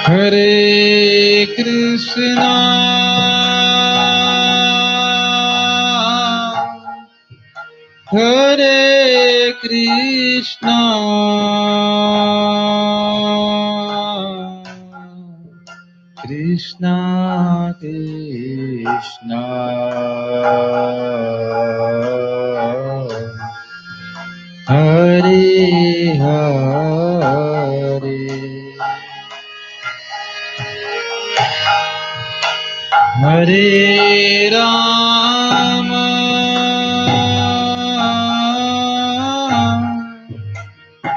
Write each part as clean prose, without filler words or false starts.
Hare Krishna, Hare Krishna, Krishna Krishna, Hare Hare, Hare Rama,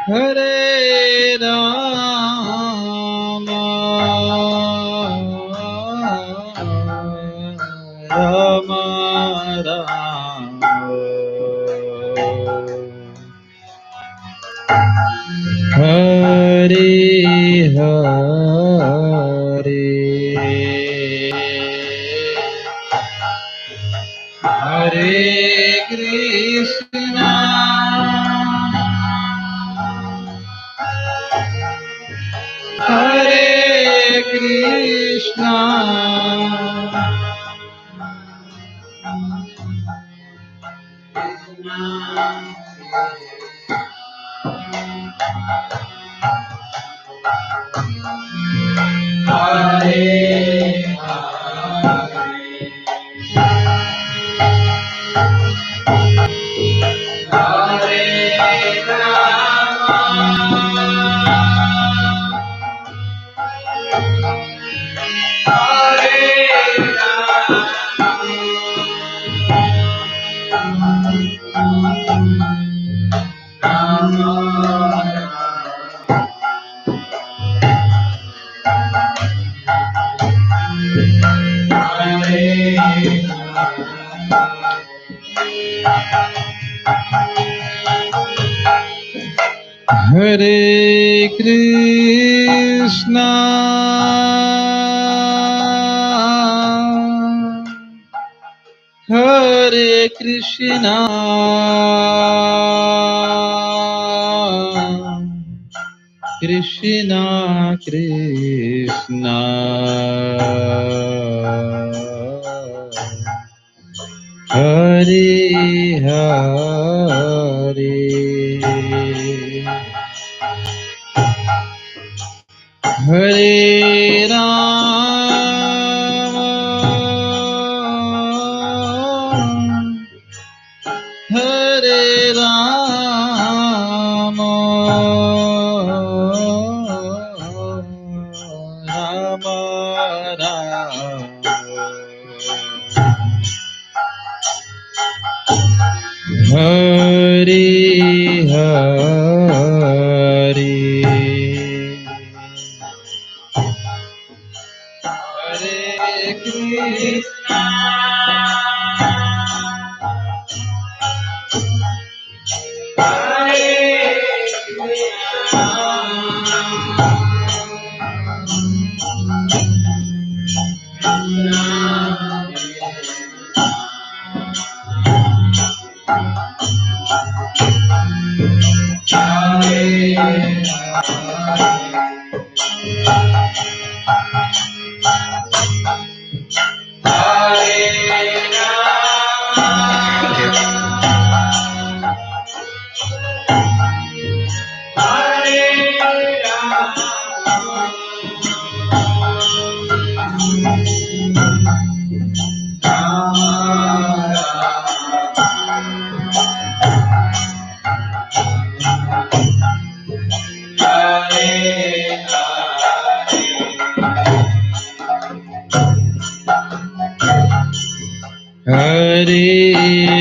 Hare Rama, Rama Rama, Hare Hare, Hare Krishna, Hare Krishna, Hare Krishna, Hare Krishna, Krishna Krishna, Hare Hare, Hare Rama, Hare Rama, Rama Rama, Hare Hare, Hare Krishna, Hare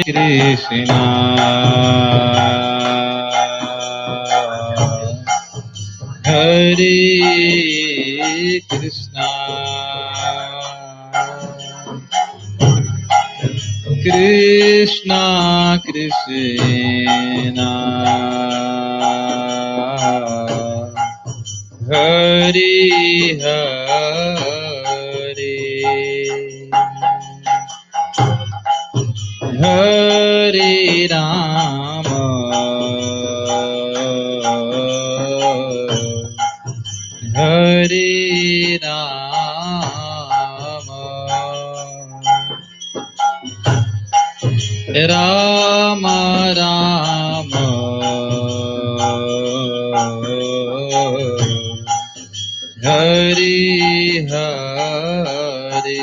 Krishna, Hare Krishna, Krishna Krishna, Hare Hare, Hare Rama, Hare Rama, Rama Rama, Hare Hare.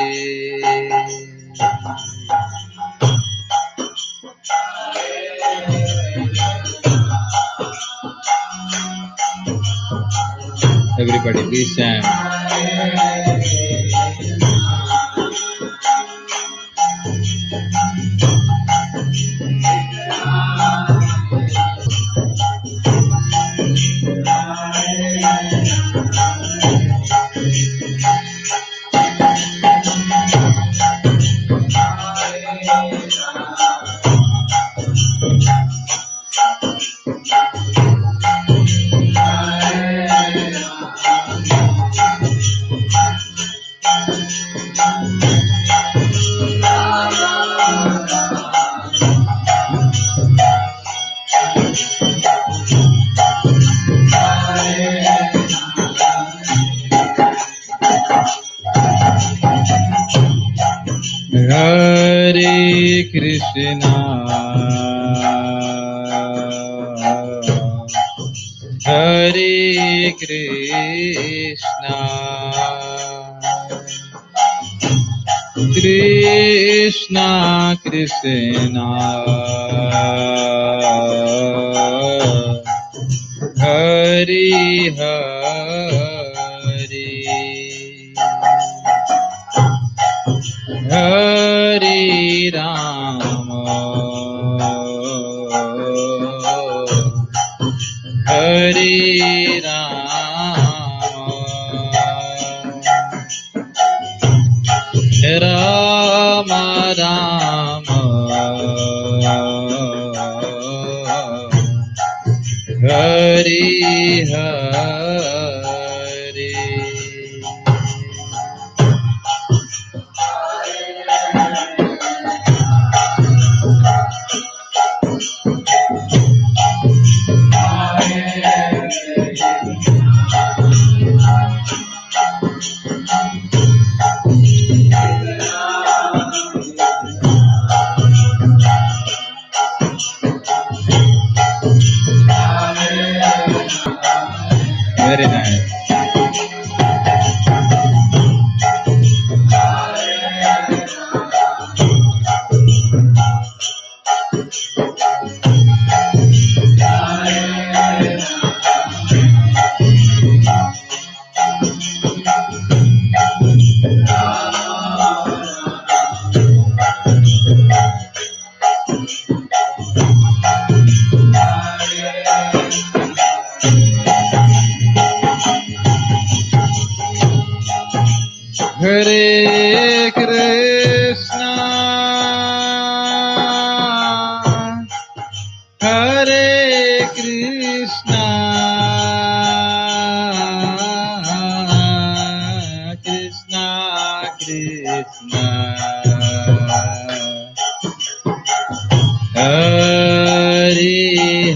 Everybody, please chant. Hare Krishna, Hare Krishna, Krishna Krishna, Hare Hare, Hare Rama, Hare Rama, Rama Rama, Hare Hare. Very nice. Hare Krishna, Hare Krishna, Krishna Krishna, Hare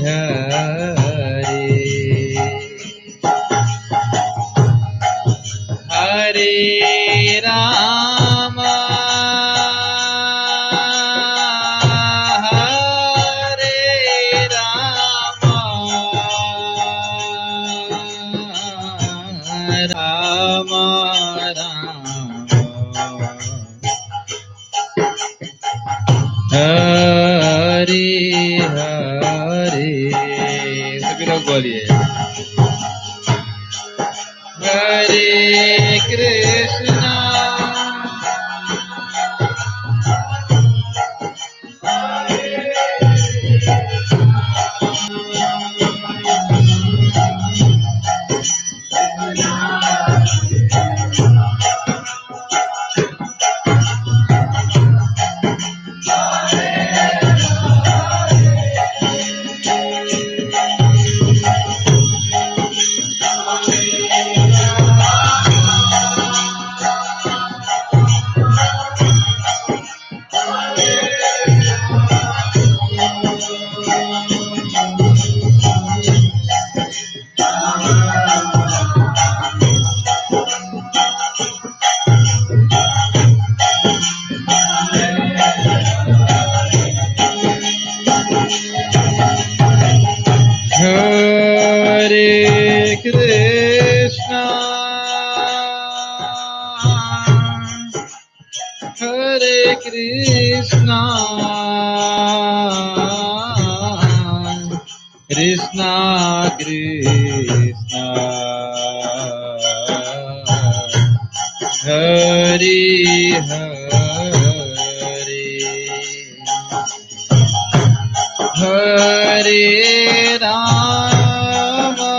Hare, Hare Rama, Hare Rama, Rama Rama, Hare Hare. सभी लोग बोलिए Hare Krishna, Hare Krishna, Krishna Krishna, Hare Hare, Hare Rama,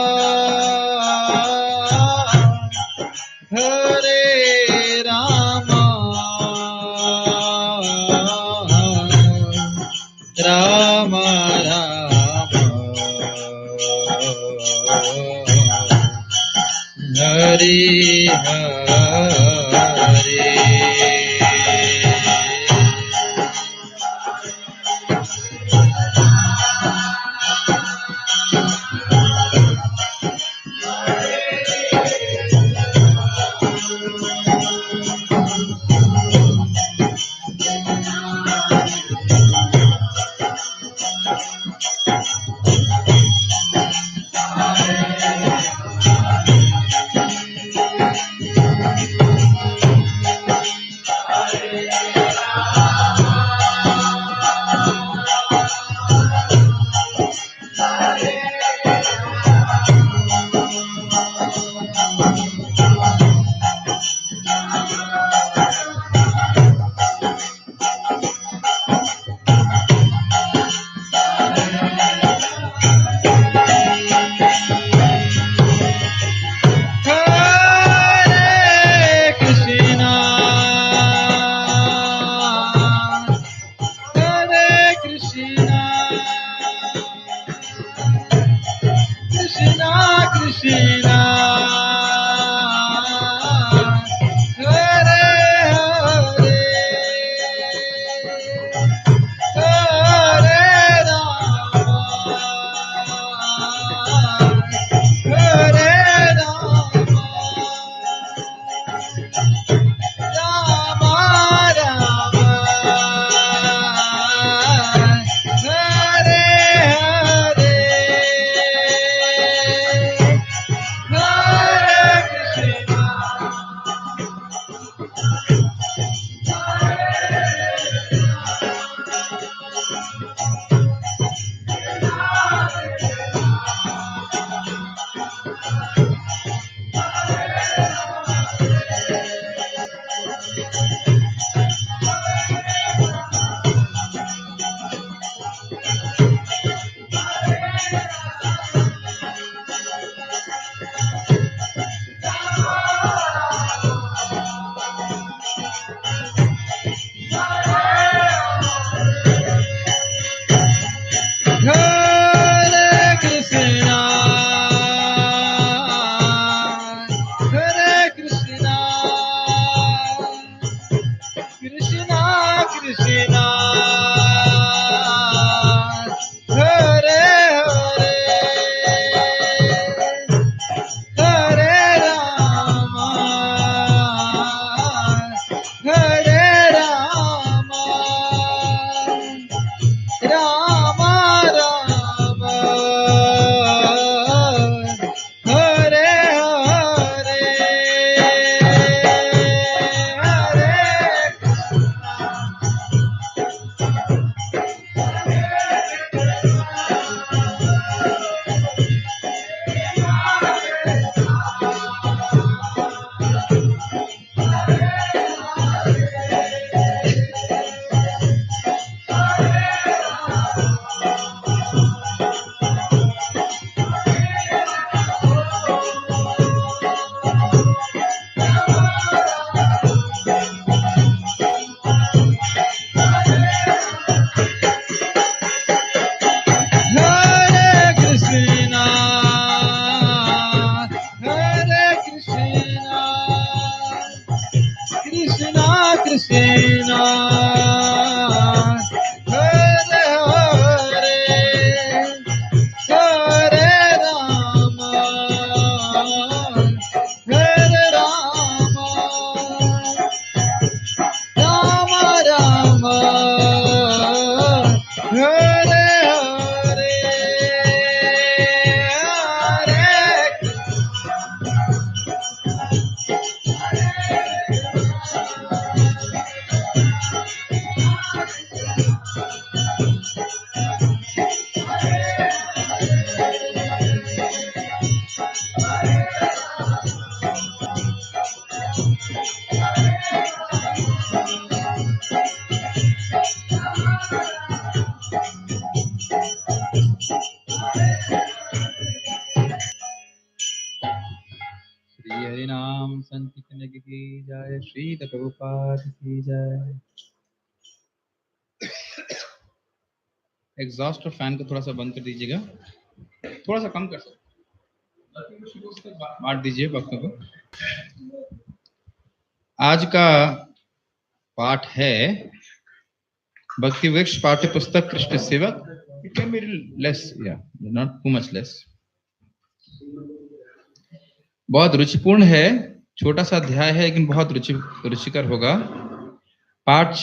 Hare Rama, Rama Rama, Hare Hare. जय, श्री प्रभुपाद की जय। Exhaust और fan को थोड़ा सा बंद कर दीजिएगा, थोड़ा सा कम कर सकते, बांट दीजिए भक्तों को। आज का पाठ है भक्ति वृक्ष पाठ्य पुस्तक कृष्ण सेवक। इट कैन बी लेस, या नॉट टू मच लेस। बहुत रुचिपूर्ण है, छोटा सा अध्याय है लेकिन बहुत रुचिकर होगा। पाठ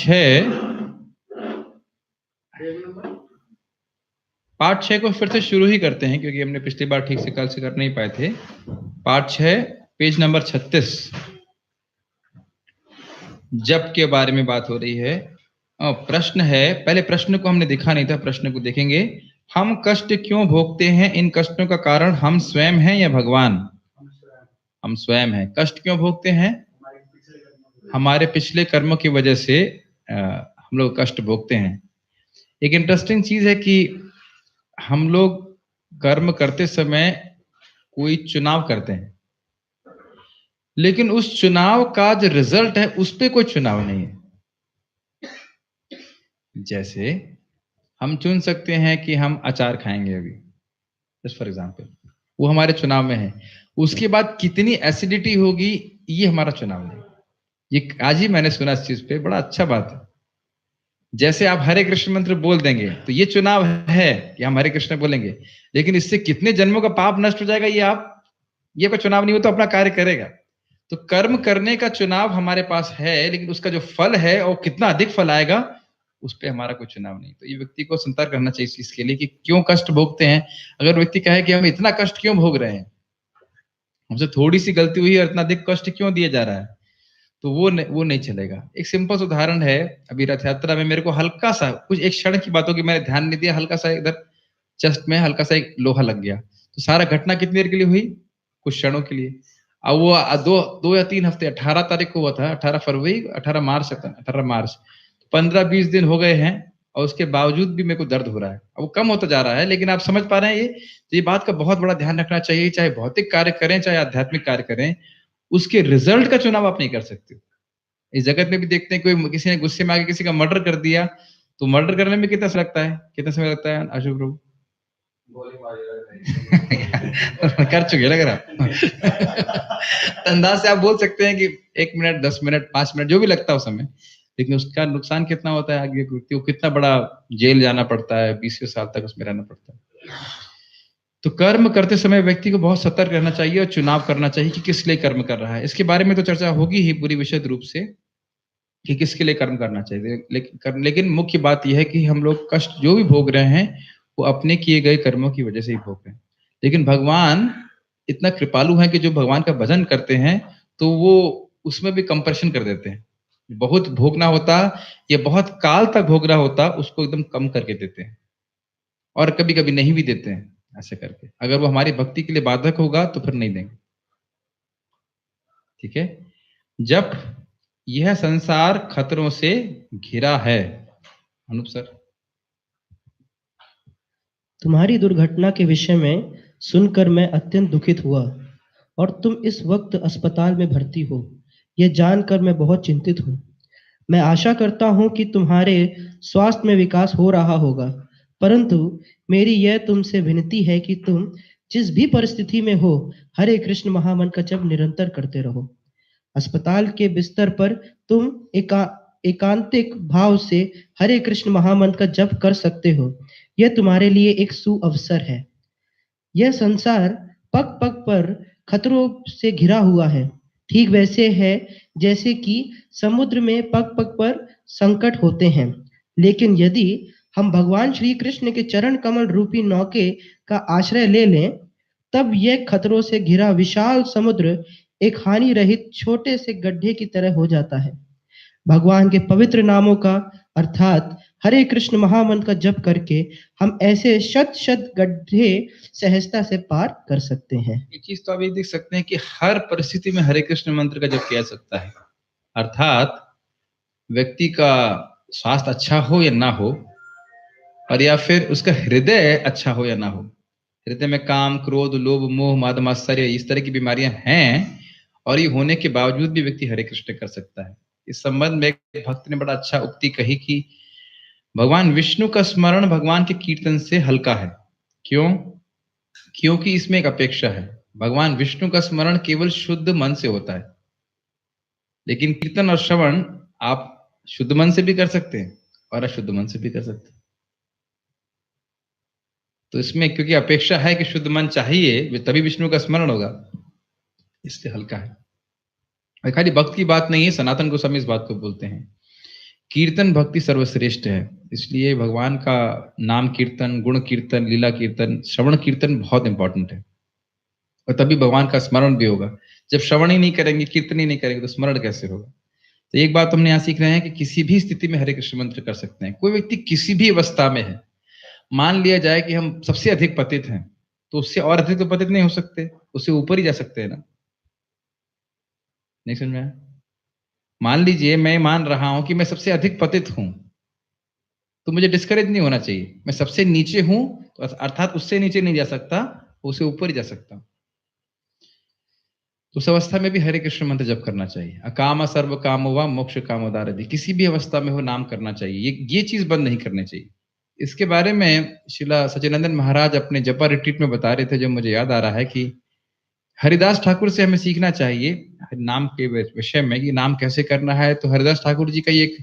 6 को फिर से शुरू ही करते हैं क्योंकि हमने पिछली बार ठीक से कल से कर नहीं पाए थे। पाठ 6 पेज नंबर 36 जप के बारे में बात हो रही है। प्रश्न है, पहले प्रश्न को हमने देखा नहीं था, प्रश्न को देखेंगे। हम कष्ट क्यों भोगते हैं? इन कष्टों का कारण हम स्वयं हैं या भगवान? हम स्वयं हैं। कष्ट क्यों भोगते हैं? हमारे पिछले कर्मों की वजह से हम लोग कष्ट भोगते हैं। एक इंटरेस्टिंग चीज है कि हम लोग कर्म करते समय कोई चुनाव करते हैं, लेकिन उस चुनाव का जो रिजल्ट है उस पर कोई चुनाव नहीं है। जैसे हम चुन सकते हैं कि हम अचार खाएंगे अभी, जस्ट फॉर एग्जाम्पल, वो हमारे चुनाव में है। उसके बाद कितनी एसिडिटी होगी ये हमारा चुनाव नहीं। ये आज ही मैंने सुना इस चीज पे, बड़ा अच्छा बात है। जैसे आप हरे कृष्ण मंत्र बोल देंगे तो ये चुनाव है कि हम हरे कृष्ण बोलेंगे, लेकिन इससे कितने जन्मों का पाप नष्ट हो जाएगा ये कोई चुनाव नहीं हो, तो अपना कार्य करेगा। तो कर्म करने का चुनाव हमारे पास है, लेकिन उसका जो फल है और कितना अधिक फल आएगा उस पर हमारा कोई चुनाव नहीं। तो ये व्यक्ति को संतर्क करना चाहिए इस चीज के लिए कि क्यों कष्ट भोगते हैं। अगर व्यक्ति कहे कि हम इतना कष्ट क्यों भोग रहे हैं, हमसे थोड़ी सी गलती हुई और इतना अधिक कष्ट क्यों दिया जा रहा है, तो वो नहीं चलेगा। एक सिंपल सा उदाहरण है, अभी रथ यात्रा में मेरे को हल्का सा कुछ एक क्षण की बातों की मैंने ध्यान नहीं दिया, हल्का सा इधर चेस्ट में हल्का सा एक लोहा लग गया। तो सारा घटना कितनी देर के लिए हुई? कुछ क्षणों के लिए। अब वो 2 या 3 हफ्ते, 18 तारीख को हुआ था, 18 फरवरी 18 मार्च 18 मार्च, 15-20 दिन हो गए हैं और उसके बावजूद भी मेरे को दर्द हो रहा है। अब वो कम होता जा रहा है, लेकिन आप समझ पा रहे हैं ये बात का बहुत बड़ा ध्यान रखना चाहिए। चाहे भौतिक कार्य करें चाहे आध्यात्मिक कार्य करें, उसके रिजल्ट का चुनाव आप नहीं कर सकते। इस जगत में भी देखते हैं, कोई किसी ने गुस्से में आके किसी का मर्डर कर दिया, तो मर्डर करने में कितना समय लगता है अशोक प्रभु? कर चुके लग रहा अंदाज से आप बोल सकते हैं कि 1 मिनट 10 मिनट 5 मिनट जो भी लगता है उस समय, लेकिन उसका नुकसान कितना होता है आगे व्यक्ति को, कितना बड़ा जेल जाना पड़ता है, 20 साल तक उसमें रहना पड़ता है। तो कर्म करते समय व्यक्ति को बहुत सतर्क रहना चाहिए और चुनाव करना चाहिए कि किस लिए कर्म कर रहा है। इसके बारे में तो चर्चा होगी ही पूरी विशद रूप से कि किसके लिए कर्म करना चाहिए, लेकिन मुख्य बात यह है कि हम लोग कष्ट जो भी भोग रहे हैं वो अपने किए गए कर्मों की वजह से ही भोग रहे हैं। लेकिन भगवान इतना कृपालु है कि जो भगवान का भजन करते हैं तो वो उसमें भी कंप्रेशन कर देते हैं। बहुत भोगना होता या बहुत काल तक भोगना होता उसको एकदम कम करके देते हैं, और कभी कभी नहीं भी देते हैं। ऐसे करके अगर वो हमारी भक्ति के लिए बाधक होगा तो फिर नहीं देंगे। ठीक है। जब यह संसार खतरों से घिरा है। अनूप सर, तुम्हारी दुर्घटना के विषय में सुनकर मैं अत्यंत दुखित हुआ और तुम इस वक्त अस्पताल में भर्ती हो, यह जानकर मैं बहुत चिंतित हूँ। मैं आशा करता हूँ कि तुम्हारे स्वास्थ्य में विकास हो रहा होगा, परंतु मेरी यह तुमसे विनती है कि तुम जिस भी परिस्थिति में हो, हरे कृष्ण महामंत्र का जप निरंतर करते रहो। अस्पताल के बिस्तर पर तुम एकांतिक भाव से हरे कृष्ण महामंत्र का जप कर सकते हो। यह तुम्हारे लिए एक सुअवसर है। यह संसार पग पग पर खतरों से घिरा हुआ है, ठीक वैसे है जैसे कि समुद्र में पग पग पर संकट होते हैं। लेकिन यदि हम भगवान श्री कृष्ण के चरण कमल रूपी नौके का आश्रय ले लें, तब यह खतरों से घिरा विशाल समुद्र एक हानि रहित छोटे से गड्ढे की तरह हो जाता है। भगवान के पवित्र नामों का अर्थात हरे कृष्ण महामंत्र का जप करके हम ऐसे शत शत गड्ढे सहजता से पार कर सकते हैं। ये चीज तो आप ये देख सकते हैं कि हर परिस्थिति में हरे कृष्ण मंत्र का जप किया जा सकता है। अर्थात व्यक्ति का स्वास्थ्य अच्छा हो या ना हो, और या फिर उसका हृदय अच्छा हो या ना हो, हृदय में काम क्रोध लोभ मोह मद मात्सर्य इस तरह की बीमारियां हैं और ये होने के बावजूद भी व्यक्ति हरे कृष्ण कर सकता है। इस संबंध में एक भक्त ने बड़ा अच्छा उक्ति कही कि भगवान विष्णु का स्मरण भगवान के कीर्तन से हल्का है। क्यों? क्योंकि इसमें एक अपेक्षा है। भगवान विष्णु का स्मरण केवल शुद्ध मन से होता है, लेकिन कीर्तन और श्रवण आप शुद्ध मन से भी कर सकते हैं और अशुद्ध मन से भी कर सकते हैं। तो इसमें क्योंकि अपेक्षा है कि शुद्ध मन चाहिए तभी विष्णु का स्मरण होगा, इसलिए हल्का है। और खाली भक्त की बात नहीं है, सनातन गोस्वामी इस बात को बोलते हैं, कीर्तन भक्ति सर्वश्रेष्ठ है। इसलिए भगवान का नाम कीर्तन, गुण कीर्तन, लीला कीर्तन, श्रवण कीर्तन बहुत इंपॉर्टेंट है, और तभी भगवान का स्मरण भी होगा। जब श्रवण ही नहीं करेंगे, कीर्तन ही नहीं करेंगे, तो स्मरण कैसे होगा? तो एक बात हमने यहाँ सीख रहे हैं कि किसी भी स्थिति में हरे कृष्ण मंत्र कर सकते हैं। कोई व्यक्ति किसी भी अवस्था में है, मान लिया जाए कि हम सबसे अधिक पतित हैं, तो उससे और अधिक तो पतित नहीं हो सकते, उससे ऊपर ही जा सकते हैं ना। नहीं समझ में आया? मान लीजिए मैं मान रहा हूं कि मैं सबसे अधिक पतित हूं, तो मुझे डिस्करेज नहीं होना चाहिए। मैं सबसे नीचे हूं, तो अर्थात उससे नीचे नहीं जा सकता, उससे ऊपर ही जा सकता हूं। तो उस अवस्था में भी हरे कृष्ण मंत्र जप करना चाहिए। अकाम सर्व काम व मोक्ष कामोदारधि, किसी भी अवस्था में हो नाम करना चाहिए। ये चीज बंद नहीं करनी चाहिए। इसके बारे में शिला सच्चिदानंद महाराज अपने जपा रिट्रीट में बता रहे थे, जो मुझे याद आ रहा है कि हरिदास ठाकुर से हमें सीखना चाहिए नाम के विषय में कि नाम कैसे करना है। तो हरिदास ठाकुर जी का ये एक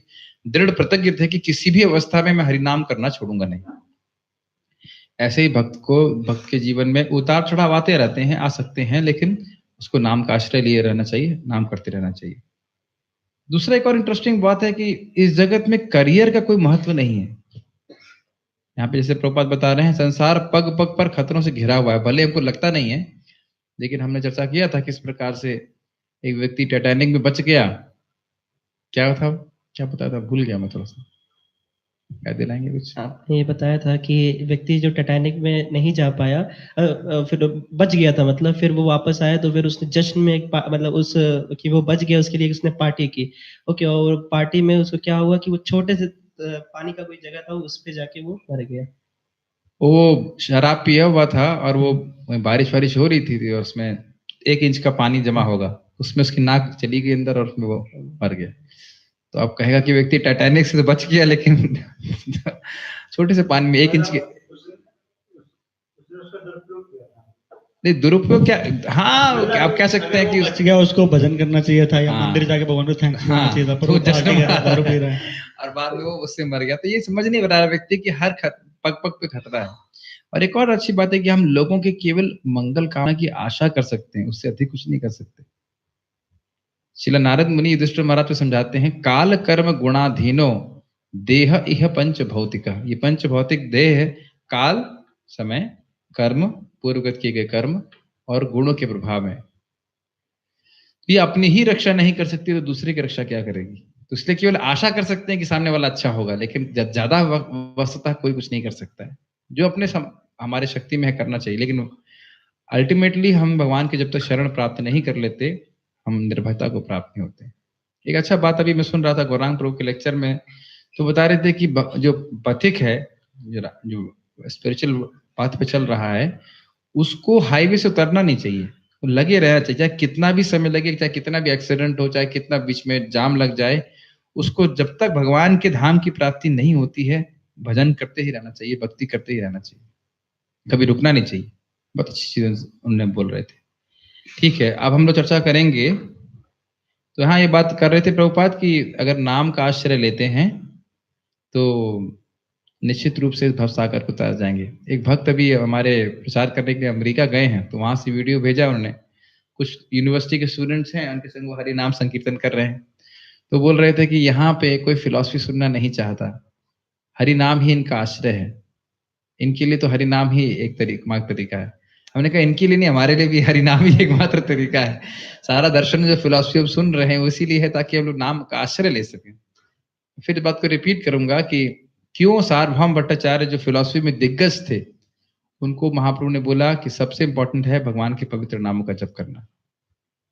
दृढ़ प्रतिज्ञ थे कि किसी भी अवस्था में मैं हरिनाम करना छोड़ूंगा नहीं। ऐसे ही भक्त के जीवन में उतार चढ़ाव आते रहते हैं, आ सकते हैं, लेकिन उसको नाम का आश्रय लिए रहना चाहिए, नाम करते रहना चाहिए। दूसरा एक और इंटरेस्टिंग बात है कि इस जगत में करियर का कोई महत्व नहीं है। यहाँ पे जैसे प्रभुपाद बता रहे हैं, संसार पग पग पर खतरों से घिरा हुआ है। भले हमको लगता नहीं है, लेकिन हमने चर्चा किया था किस प्रकार से एक व्यक्ति टाइटैनिक में बच गया। क्या था, क्या बताया था, भूल गया मैं थोड़ा सा, याद दिलाएंगे कुछ? आपने ये बताया था कि व्यक्ति जो टाइटैनिक में नहीं जा पाया, फिर बच गया था, मतलब फिर वो वापस आया, तो फिर उसने जश्न में मतलब उस कि वो बच गया उसके लिए उसने पार्टी की। ओके, और पार्टी में उसको क्या हुआ कि वो छोटे से पानी का कोई जगह था, उस पे जाके वो मर गया। वो शराब पिया हुआ था और वो बारिश वारिश हो रही थी और उसमें 1 इंच का पानी जमा होगा, उसमें उसकी नाक चली गई अंदर और उसमें वो मर गया। तो आप कहेगा कि व्यक्ति टाइटैनिक से तो बच गया, लेकिन छोटे से पानी में 1 इंच के नहीं, दुरुपयोग क्या? हाँ, आप कह सकते हैं कि बच गया, उसको भजन करना चाहिए था या हाँ, मंदिर जाके भगवान को थैंक्स बोलना हाँ, चाहिए था, पर तो वो जश्न आगे गया, दारू पी रहा है। और बाद में वो उससे मर गया। तो ये समझ नहीं बता रहा व्यक्ति कि हर पग पग पे खतरा है। और एक और अच्छी बात है कि हम लोगों के केवल मंगल कामना की आशा कर सकते हैं, उससे अधिक कुछ नहीं कर सकते। शिला नारद मुनि युधिष्ठिर महाराज को समझाते हैं, काल कर्म गुणाधीनो देह इह पंच भौतिका। ये पंच भौतिक देह है, काल समय, कर्म, पूर्वगत किए गए कर्म और गुणों के प्रभाव में। ये अपनी ही रक्षा नहीं कर सकती तो दूसरे की रक्षा क्या करेगी? तो इसलिए केवल आशा कर सकते हैं कि सामने वाला अच्छा होगा, लेकिन ज्यादा वस्तुतः कोई कुछ नहीं कर सकता है। जो अपने हमारे शक्ति में है करना चाहिए, लेकिन अल्टीमेटली हम भगवान के जब तक शरण प्राप्त नहीं कर लेते, हम निर्भयता को प्राप्त नहीं होते। एक अच्छा बात अभी मैं सुन रहा था गौरांग प्रभु के लेक्चर में, तो बता रहे थे कि जो पथिक है, जो स्पिरिचुअल पाथ पे चल रहा है, उसको हाईवे से उतरना नहीं चाहिए, लगे रहना चाहिए। चाहे कितना भी समय लगे, चाहे कितना भी एक्सीडेंट हो, चाहे कितना बीच में जाम लग जाए, उसको जब तक भगवान के धाम की प्राप्ति नहीं होती है, भजन करते ही रहना चाहिए, भक्ति करते ही रहना चाहिए, कभी रुकना नहीं चाहिए। बहुत अच्छी चीज उन्होंने बोल रहे थे। ठीक है, अब हम लोग चर्चा करेंगे। तो हाँ, ये बात कर रहे थे प्रभुपाद कि अगर नाम का आश्रय लेते हैं तो निश्चित रूप से भवसागर को उतार जाएंगे। एक भक्त अभी हमारे प्रचार करने के लिए अमेरिका गए हैं, तो वहां से वीडियो भेजा उन्होंने। कुछ यूनिवर्सिटी के स्टूडेंट्स हैं, उनके संग वो हरि नाम संकीर्तन कर रहे हैं। तो बोल रहे थे कि यहाँ पे कोई फिलॉसफी सुनना नहीं चाहता, हरि नाम ही इनका आश्रय है, इनके लिए तो हरि नाम ही एक तरीका है। हमने कहा इनके लिए नहीं, हमारे लिए भी हरि नाम ही एकमात्र तरीका है। सारा दर्शन जो फिलॉसफी हम सुन रहे हैं वो इसीलिए है ताकि हम लोग नाम का आश्रय ले सकें। फिर इस बात को रिपीट करूंगा कि क्यों सार्वभौम भट्टाचार्य जो फिलॉसफी में दिग्गज थे, उनको महाप्रभु ने बोला कि सबसे इंपॉर्टेंट है भगवान के पवित्र नामों का जप करना,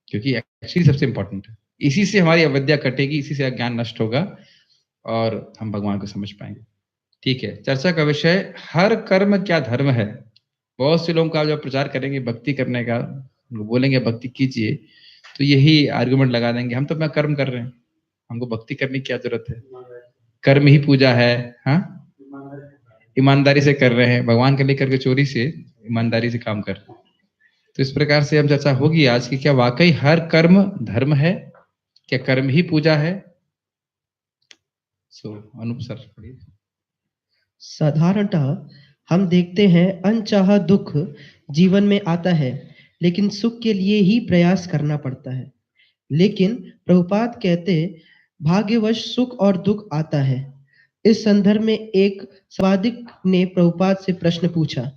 क्योंकि एक्चुअली सबसे इंपॉर्टेंट है। इसी से हमारी अविद्या कटेगी, इसी से अज्ञान नष्ट होगा और हम भगवान को समझ पाएंगे। ठीक है, चर्चा का विषय हर कर्म क्या धर्म है। बहुत से लोगों का जब प्रचार करेंगे भक्ति करने का, बोलेंगे भक्ति कीजिए, तो यही आर्गुमेंट लगा देंगे, हम तो अपना कर्म कर रहे हैं, हमको भक्ति करने की क्या जरूरत है, कर्म ही पूजा है। हाँ, ईमानदारी से कर रहे हैं, भगवान के लिए करके चोरी से ईमानदारी से काम कर रहे हैं। तो इस प्रकार से हम चर्चा होगी आज की, क्या वाकई हर कर्म धर्म है, क्या कर्म ही पूजा है। अनूप सर पढ़िए। साधारणतः हम देखते हैं अनचाहा दुख जीवन में आता है, लेकिन सुख के लिए ही प्रयास करना पड़ता है। लेकिन प्रभुपाद कहते भाग्यवश सुख और दुख आता है। इस संदर्भ में एक संवादिक ने प्रभुपाद से प्रश्न पूछा,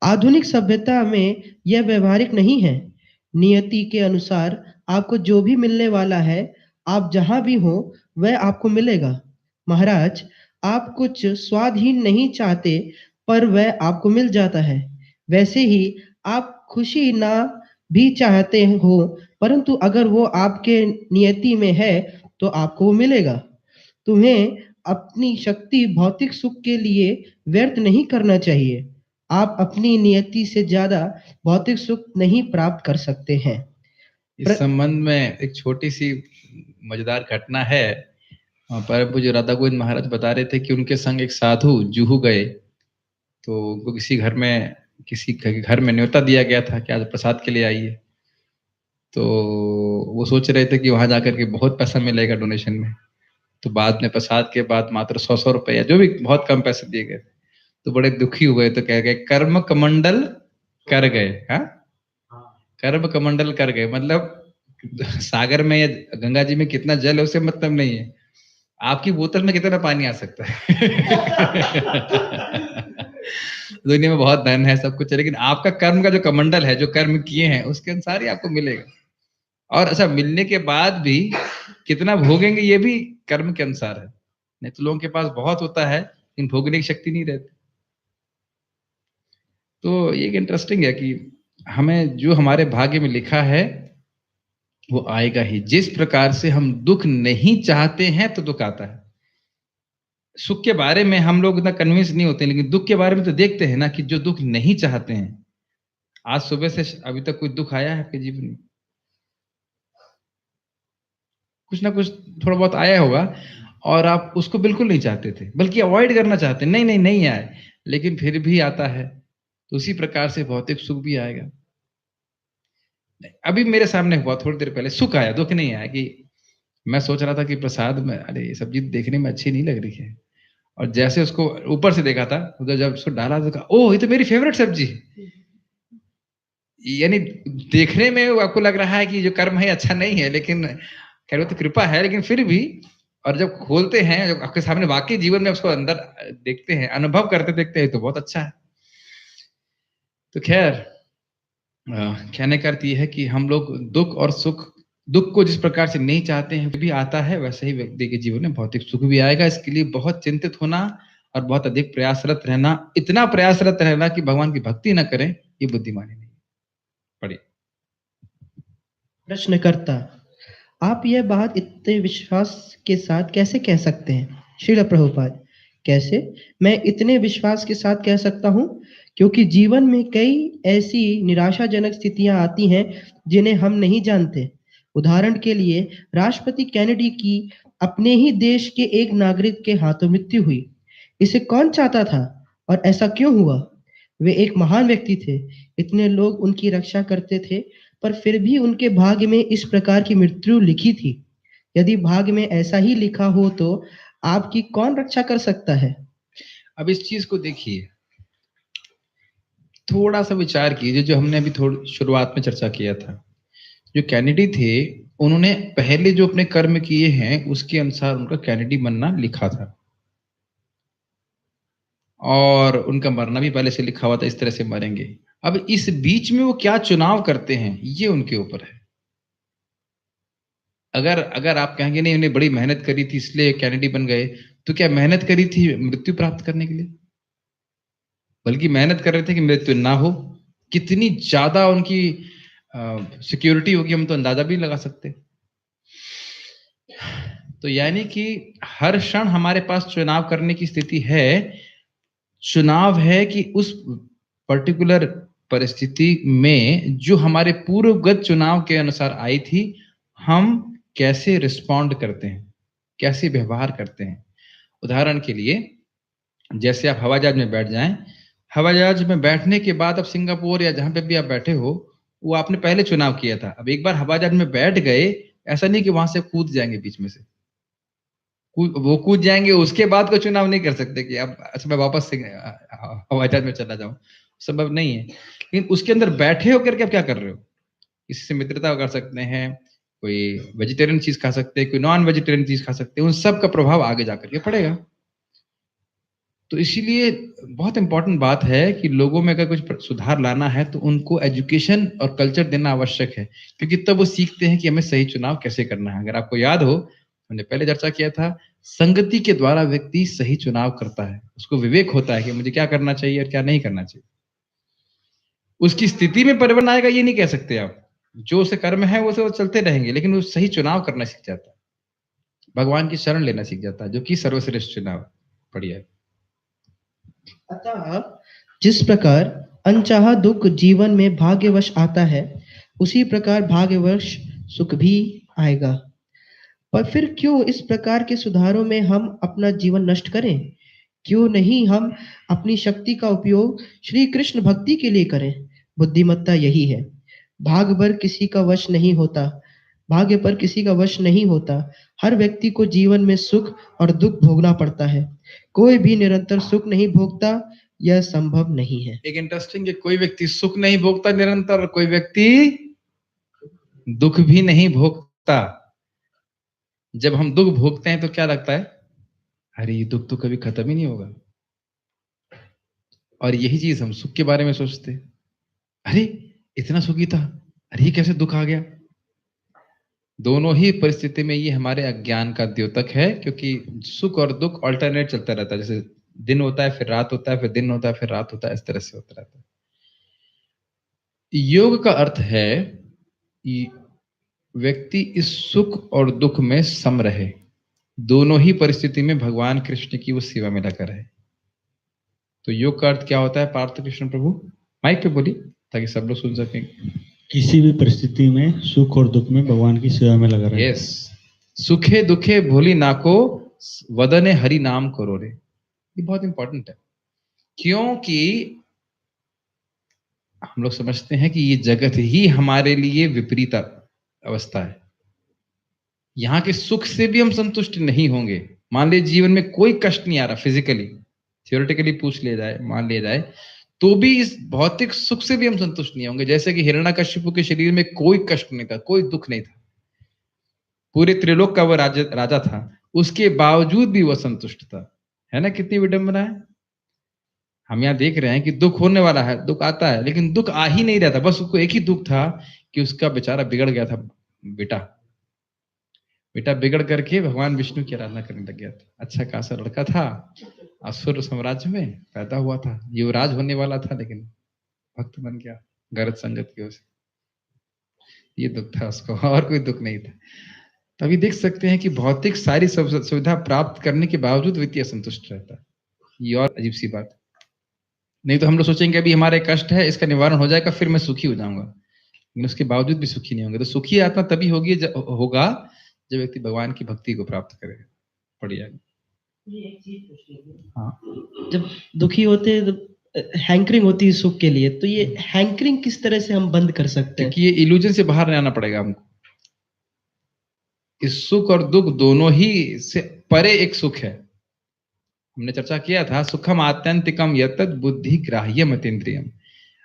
आधुनिक सभ्यता में यह व्यवहारिक नहीं है। नियति के अनुसार आपको जो भी मिलने वाला है, आप जहां भी हो वह आपको मिलेगा। महाराज, आप कुछ स्वाधीन नहीं चाहते पर वह आपको मिल जाता है। वैसे ही आप खुशी ना भी चाहते हो, परंतु अगर वो आपके नियति में है तो आपको वो मिलेगा। तुम्हें अपनी शक्ति भौतिक सुख के लिए व्यर्थ नहीं करना चाहिए। आप अपनी नियति से ज्यादा भौतिक सुख नहीं प्राप्त कर सकते हैं। इस संबंध में एक छोटी सी मजेदार घटना है। परम पूज्य राधा गोविंद महाराज बता रहे थे कि उनके संग एक साधु जुहू गए, तो उनको किसी घर में न्योता दिया गया था कि आज प्रसाद के लिए आइए। तो वो सोच रहे थे कि वहां जाकर के बहुत पैसा मिलेगा डोनेशन में, तो बाद में प्रसाद के बाद मात्र 100 रुपए या जो भी बहुत कम पैसे दिए गए, तो बड़े दुखी हुए। तो कह गए कर्म कमंडल कर गए। हाँ, कर्म कमंडल कर गए मतलब सागर में या गंगा जी में कितना जल है उससे मतलब नहीं है, आपकी बोतल में कितना पानी आ सकता है। दुनिया में बहुत धन है, सब कुछ है, लेकिन आपका कर्म का जो कमंडल है, जो कर्म किए हैं उसके अनुसार ही आपको मिलेगा। और अच्छा, मिलने के बाद भी कितना भोगेंगे ये भी कर्म के अनुसार है। नहीं तो लोगों के पास बहुत होता है लेकिन भोगने की शक्ति नहीं रहती। तो ये इंटरेस्टिंग है कि हमें जो हमारे भाग्य में लिखा है वो आएगा ही। जिस प्रकार से हम दुख नहीं चाहते हैं तो दुख आता है। सुख के बारे में हम लोग इतना कन्विंस नहीं होते, लेकिन दुख के बारे में तो देखते हैं ना कि जो दुख नहीं चाहते हैं। आज सुबह से अभी तक कोई दुख आया है आपके जीवन में? कुछ ना कुछ थोड़ा बहुत आया होगा और आप उसको बिल्कुल नहीं चाहते थे, बल्कि अवॉइड करना चाहते, नहीं नहीं नहीं आए, लेकिन फिर भी आता है। तो उसी प्रकार से भौतिक सुख भी आएगा। अभी मेरे सामने हुआ थोड़ी देर पहले, सुख आया, दुख नहीं आया। कि मैं सोच रहा था कि प्रसाद में, अरे ये सब्जी देखने में अच्छी नहीं लग रही है, और जैसे उसको ऊपर से देखा था, उधर जब उसको डाला तो कहा, ओह ये तो मेरी फेवरेट सब्जी है। यानी देखने में आपको लग रहा है कि जो कर्म है अच्छा नहीं है, लेकिन खैर वो तो कृपा है, लेकिन फिर भी। और जब खोलते हैं, जब आपके सामने वाकई जीवन में उसको अंदर देखते हैं, अनुभव करते देखते हैं, तो बहुत अच्छा है। तो खैर कहने का अर्थ ये है कि हम लोग दुख और सुख, दुख को जिस प्रकार से नहीं चाहते हैं भी आता है, वैसे ही व्यक्ति के जीवन में भौतिक सुख भी आएगा। इसके लिए बहुत चिंतित होना और बहुत अधिक प्रयासरत रहना, इतना प्रयासरत रहना कि भगवान की भक्ति न करें, ये बुद्धिमानी नहीं। पढ़िए। प्रश्नकर्ता, आप यह बात इतने विश्वास के साथ कैसे कह सकते हैं? श्रील प्रभुपाद, कैसे? मैं इतने विश्वास के साथ कह सकता हूँ क्योंकि जीवन में कई ऐसी निराशाजनक स्थितियां आती हैं जिन्हें हम नहीं जानते। उदाहरण के लिए राष्ट्रपति कैनेडी की अपने ही देश के एक नागरिक के हाथों मृत्यु हुई। इसे कौन चाहता था और ऐसा क्यों हुआ? वे एक महान व्यक्ति थे, इतने लोग उनकी रक्षा करते थे, पर फिर भी उनके भाग्य में इस प्रकार की मृत्यु लिखी थी। यदि भाग्य में ऐसा ही लिखा हो तो आपकी कौन रक्षा कर सकता है? अब इस चीज को देखिए, थोड़ा सा विचार कीजिए, जो हमने अभी थोड़ी शुरुआत में चर्चा किया था। जो कैनेडी थे, उन्होंने पहले जो अपने कर्म किए हैं उसके अनुसार उनका कैनेडी बनना लिखा था, और उनका मरना भी पहले से लिखा हुआ था, इस तरह से मरेंगे। अब इस बीच में वो क्या चुनाव करते हैं ये उनके ऊपर है। अगर आप कहेंगे नहीं उन्हें बड़ी मेहनत करी थी इसलिए कैनेडी बन गए, तो क्या मेहनत करी थी मृत्यु प्राप्त करने के लिए? बल्कि मेहनत कर रहे थे कि मृत्यु ना हो। कितनी ज्यादा उनकी सिक्योरिटी होगी हम तो अंदाजा भी लगा सकते। तो यानी कि हर क्षण हमारे पास चुनाव करने की स्थिति है। चुनाव है कि उस पर्टिकुलर परिस्थिति में जो हमारे पूर्वगत चुनाव के अनुसार आई थी, हम कैसे रिस्पॉन्ड करते हैं, कैसे व्यवहार करते हैं। उदाहरण के लिए, जैसे आप हवाई जहाज में बैठ जाएं, हवाई जहाज में बैठने के बाद अब सिंगापुर या जहां पे भी आप बैठे हो, वो आपने पहले चुनाव किया था। अब एक बार हवाई जहाज में बैठ गए, ऐसा नहीं कि वहां से कूद जाएंगे बीच में से, वो कूद जाएंगे, उसके बाद कोई चुनाव नहीं कर सकते कि अब अच्छा मैं वापस से हवाई जहाज में चला जाऊं, संभव नहीं है। लेकिन उसके अंदर बैठे होकर के आप क्या कर रहे हो, किसी से मित्रता कर सकते हैं, कोई वेजिटेरियन चीज खा सकते हैं, कोई नॉन वेजिटेरियन चीज खा सकते हैं, उन सब का प्रभाव आगे जाकर के पड़ेगा। तो इसीलिए बहुत इंपॉर्टेंट बात है कि लोगों में अगर कुछ सुधार लाना है तो उनको एजुकेशन और कल्चर देना आवश्यक है, क्योंकि तब वो सीखते हैं कि हमें सही चुनाव कैसे करना है। अगर आपको याद हो, हमने पहले चर्चा किया था, संगति के द्वारा व्यक्ति सही चुनाव करता है, उसको विवेक होता है कि मुझे क्या करना चाहिए और क्या नहीं करना चाहिए। उसकी स्थिति में परिवर्तन आएगा ये नहीं कह सकते आप, जो उसे कर्म है वो सब चलते रहेंगे, लेकिन वो सही चुनाव करना सीख जाता है, भगवान की शरण लेना सीख जाता है, जो कि सर्वश्रेष्ठ चुनाव। बढ़िया। अतः जिस प्रकार अनचाहा दुख जीवन में भाग्यवश आता है, उसी प्रकार भाग्यवश सुख भी आएगा। पर फिर क्यों इस प्रकार के सुधारों में हम अपना जीवन नष्ट करें? क्यों नहीं हम अपनी शक्ति का उपयोग श्री कृष्ण भक्ति के लिए करें? बुद्धिमत्ता यही है। भाग्य पर किसी का वश नहीं होता, भाग्य पर किसी का वश नहीं होता। हर व्यक्ति को जीवन में सुख और दुख भोगना पड़ता है। कोई भी निरंतर सुख नहीं भोगता, यह संभव नहीं है। एक इंटरेस्टिंग, कोई व्यक्ति सुख नहीं भोगता निरंतर, कोई व्यक्ति दुख भी नहीं भोगता। जब हम दुख भोगते हैं तो क्या लगता है, अरे ये दुख तो कभी खत्म ही नहीं होगा। और यही चीज हम सुख के बारे में सोचते, अरे इतना सुखी था, अरे ये कैसे दुख आ गया। दोनों ही परिस्थिति में ये हमारे अज्ञान का द्योतक है, क्योंकि सुख और दुख अल्टरनेट चलता रहता है। जैसे दिन होता है फिर रात होता है, फिर दिन होता है फिर रात होता है, इस तरह से होता रहता है। योग का अर्थ है कि व्यक्ति इस सुख और दुख में सम रहे, दोनों ही परिस्थिति में भगवान कृष्ण की वो सेवा में लगा रहे। तो योग का अर्थ क्या होता है पार्थ कृष्ण प्रभु? माइक पे बोली ताकि सब लोग सुन सकें। किसी भी परिस्थिति में सुख और दुख में भगवान की सेवा में लगा रहे। यस, सुखे दुखे भोली नाको, वदने हरि नाम करो रे। ये बहुत इंपॉर्टेंट है, क्योंकि हम लोग समझते हैं कि ये जगत ही हमारे लिए विपरीत अवस्था है। यहाँ के सुख से भी हम संतुष्ट नहीं होंगे। मान लीजिए जीवन में कोई कष्ट नहीं आ रहा, फिजिकली थियोरेटिकली पूछ लिया जाए, मान लिया जाए, तो भी इस भौतिक सुख से भी हम संतुष्ट नहीं होंगे। जैसे कि हिरण्यकश्यप के शरीर में कोई कष्ट नहीं था, कोई दुख नहीं था, पूरे त्रिलोक का वह राजा था, उसके बावजूद भी वह संतुष्ट था। है ना, कितनी विडंबना है। हम यहाँ देख रहे हैं कि दुख होने वाला है, दुख आता है, लेकिन दुख आ ही नहीं रहा था। बस उसको एक ही दुख था कि उसका बेचारा बिगड़ गया था, बेटा बिगड़ करके भगवान विष्णु की आराधना करने लग गया था। अच्छा खासा लड़का था, असुर साम्राज्य में पैदा हुआ था, युवराज होने वाला था, लेकिन भक्त बन गया गलत संगत की वजह से। ये दुख था उसको, और कोई दुख नहीं था। तभी देख सकते हैं कि भौतिक सारी सुविधा प्राप्त करने के बावजूद व्यक्ति असंतुष्ट रहता है। ये और अजीब सी बात। नहीं तो हम लोग सोचेंगे अभी हमारे कष्ट है, इसका निवारण हो जाएगा, फिर मैं सुखी हो जाऊंगा, लेकिन उसके बावजूद भी सुखी नहीं होंगे। तो सुखी आत्मा तभी होगी होगा जब व्यक्ति भगवान की भक्ति को प्राप्त करेगा। बढ़िया। हाँ, जब दुखी होते हैं तो हैंकरिंग होती है सुख के लिए, तो ये हैंकरिंग किस तरह से हम बंद कर सकते हैं? क्योंकि ये इल्यूजन से बाहर नहीं आना पड़ेगा हमको। इस सुख और दुख दोनों ही से परे एक सुख है। हमने चर्चा किया था, सुखम आत्यंतिकम यतत बुद्धि ग्राह्यम अतीन्द्रियम।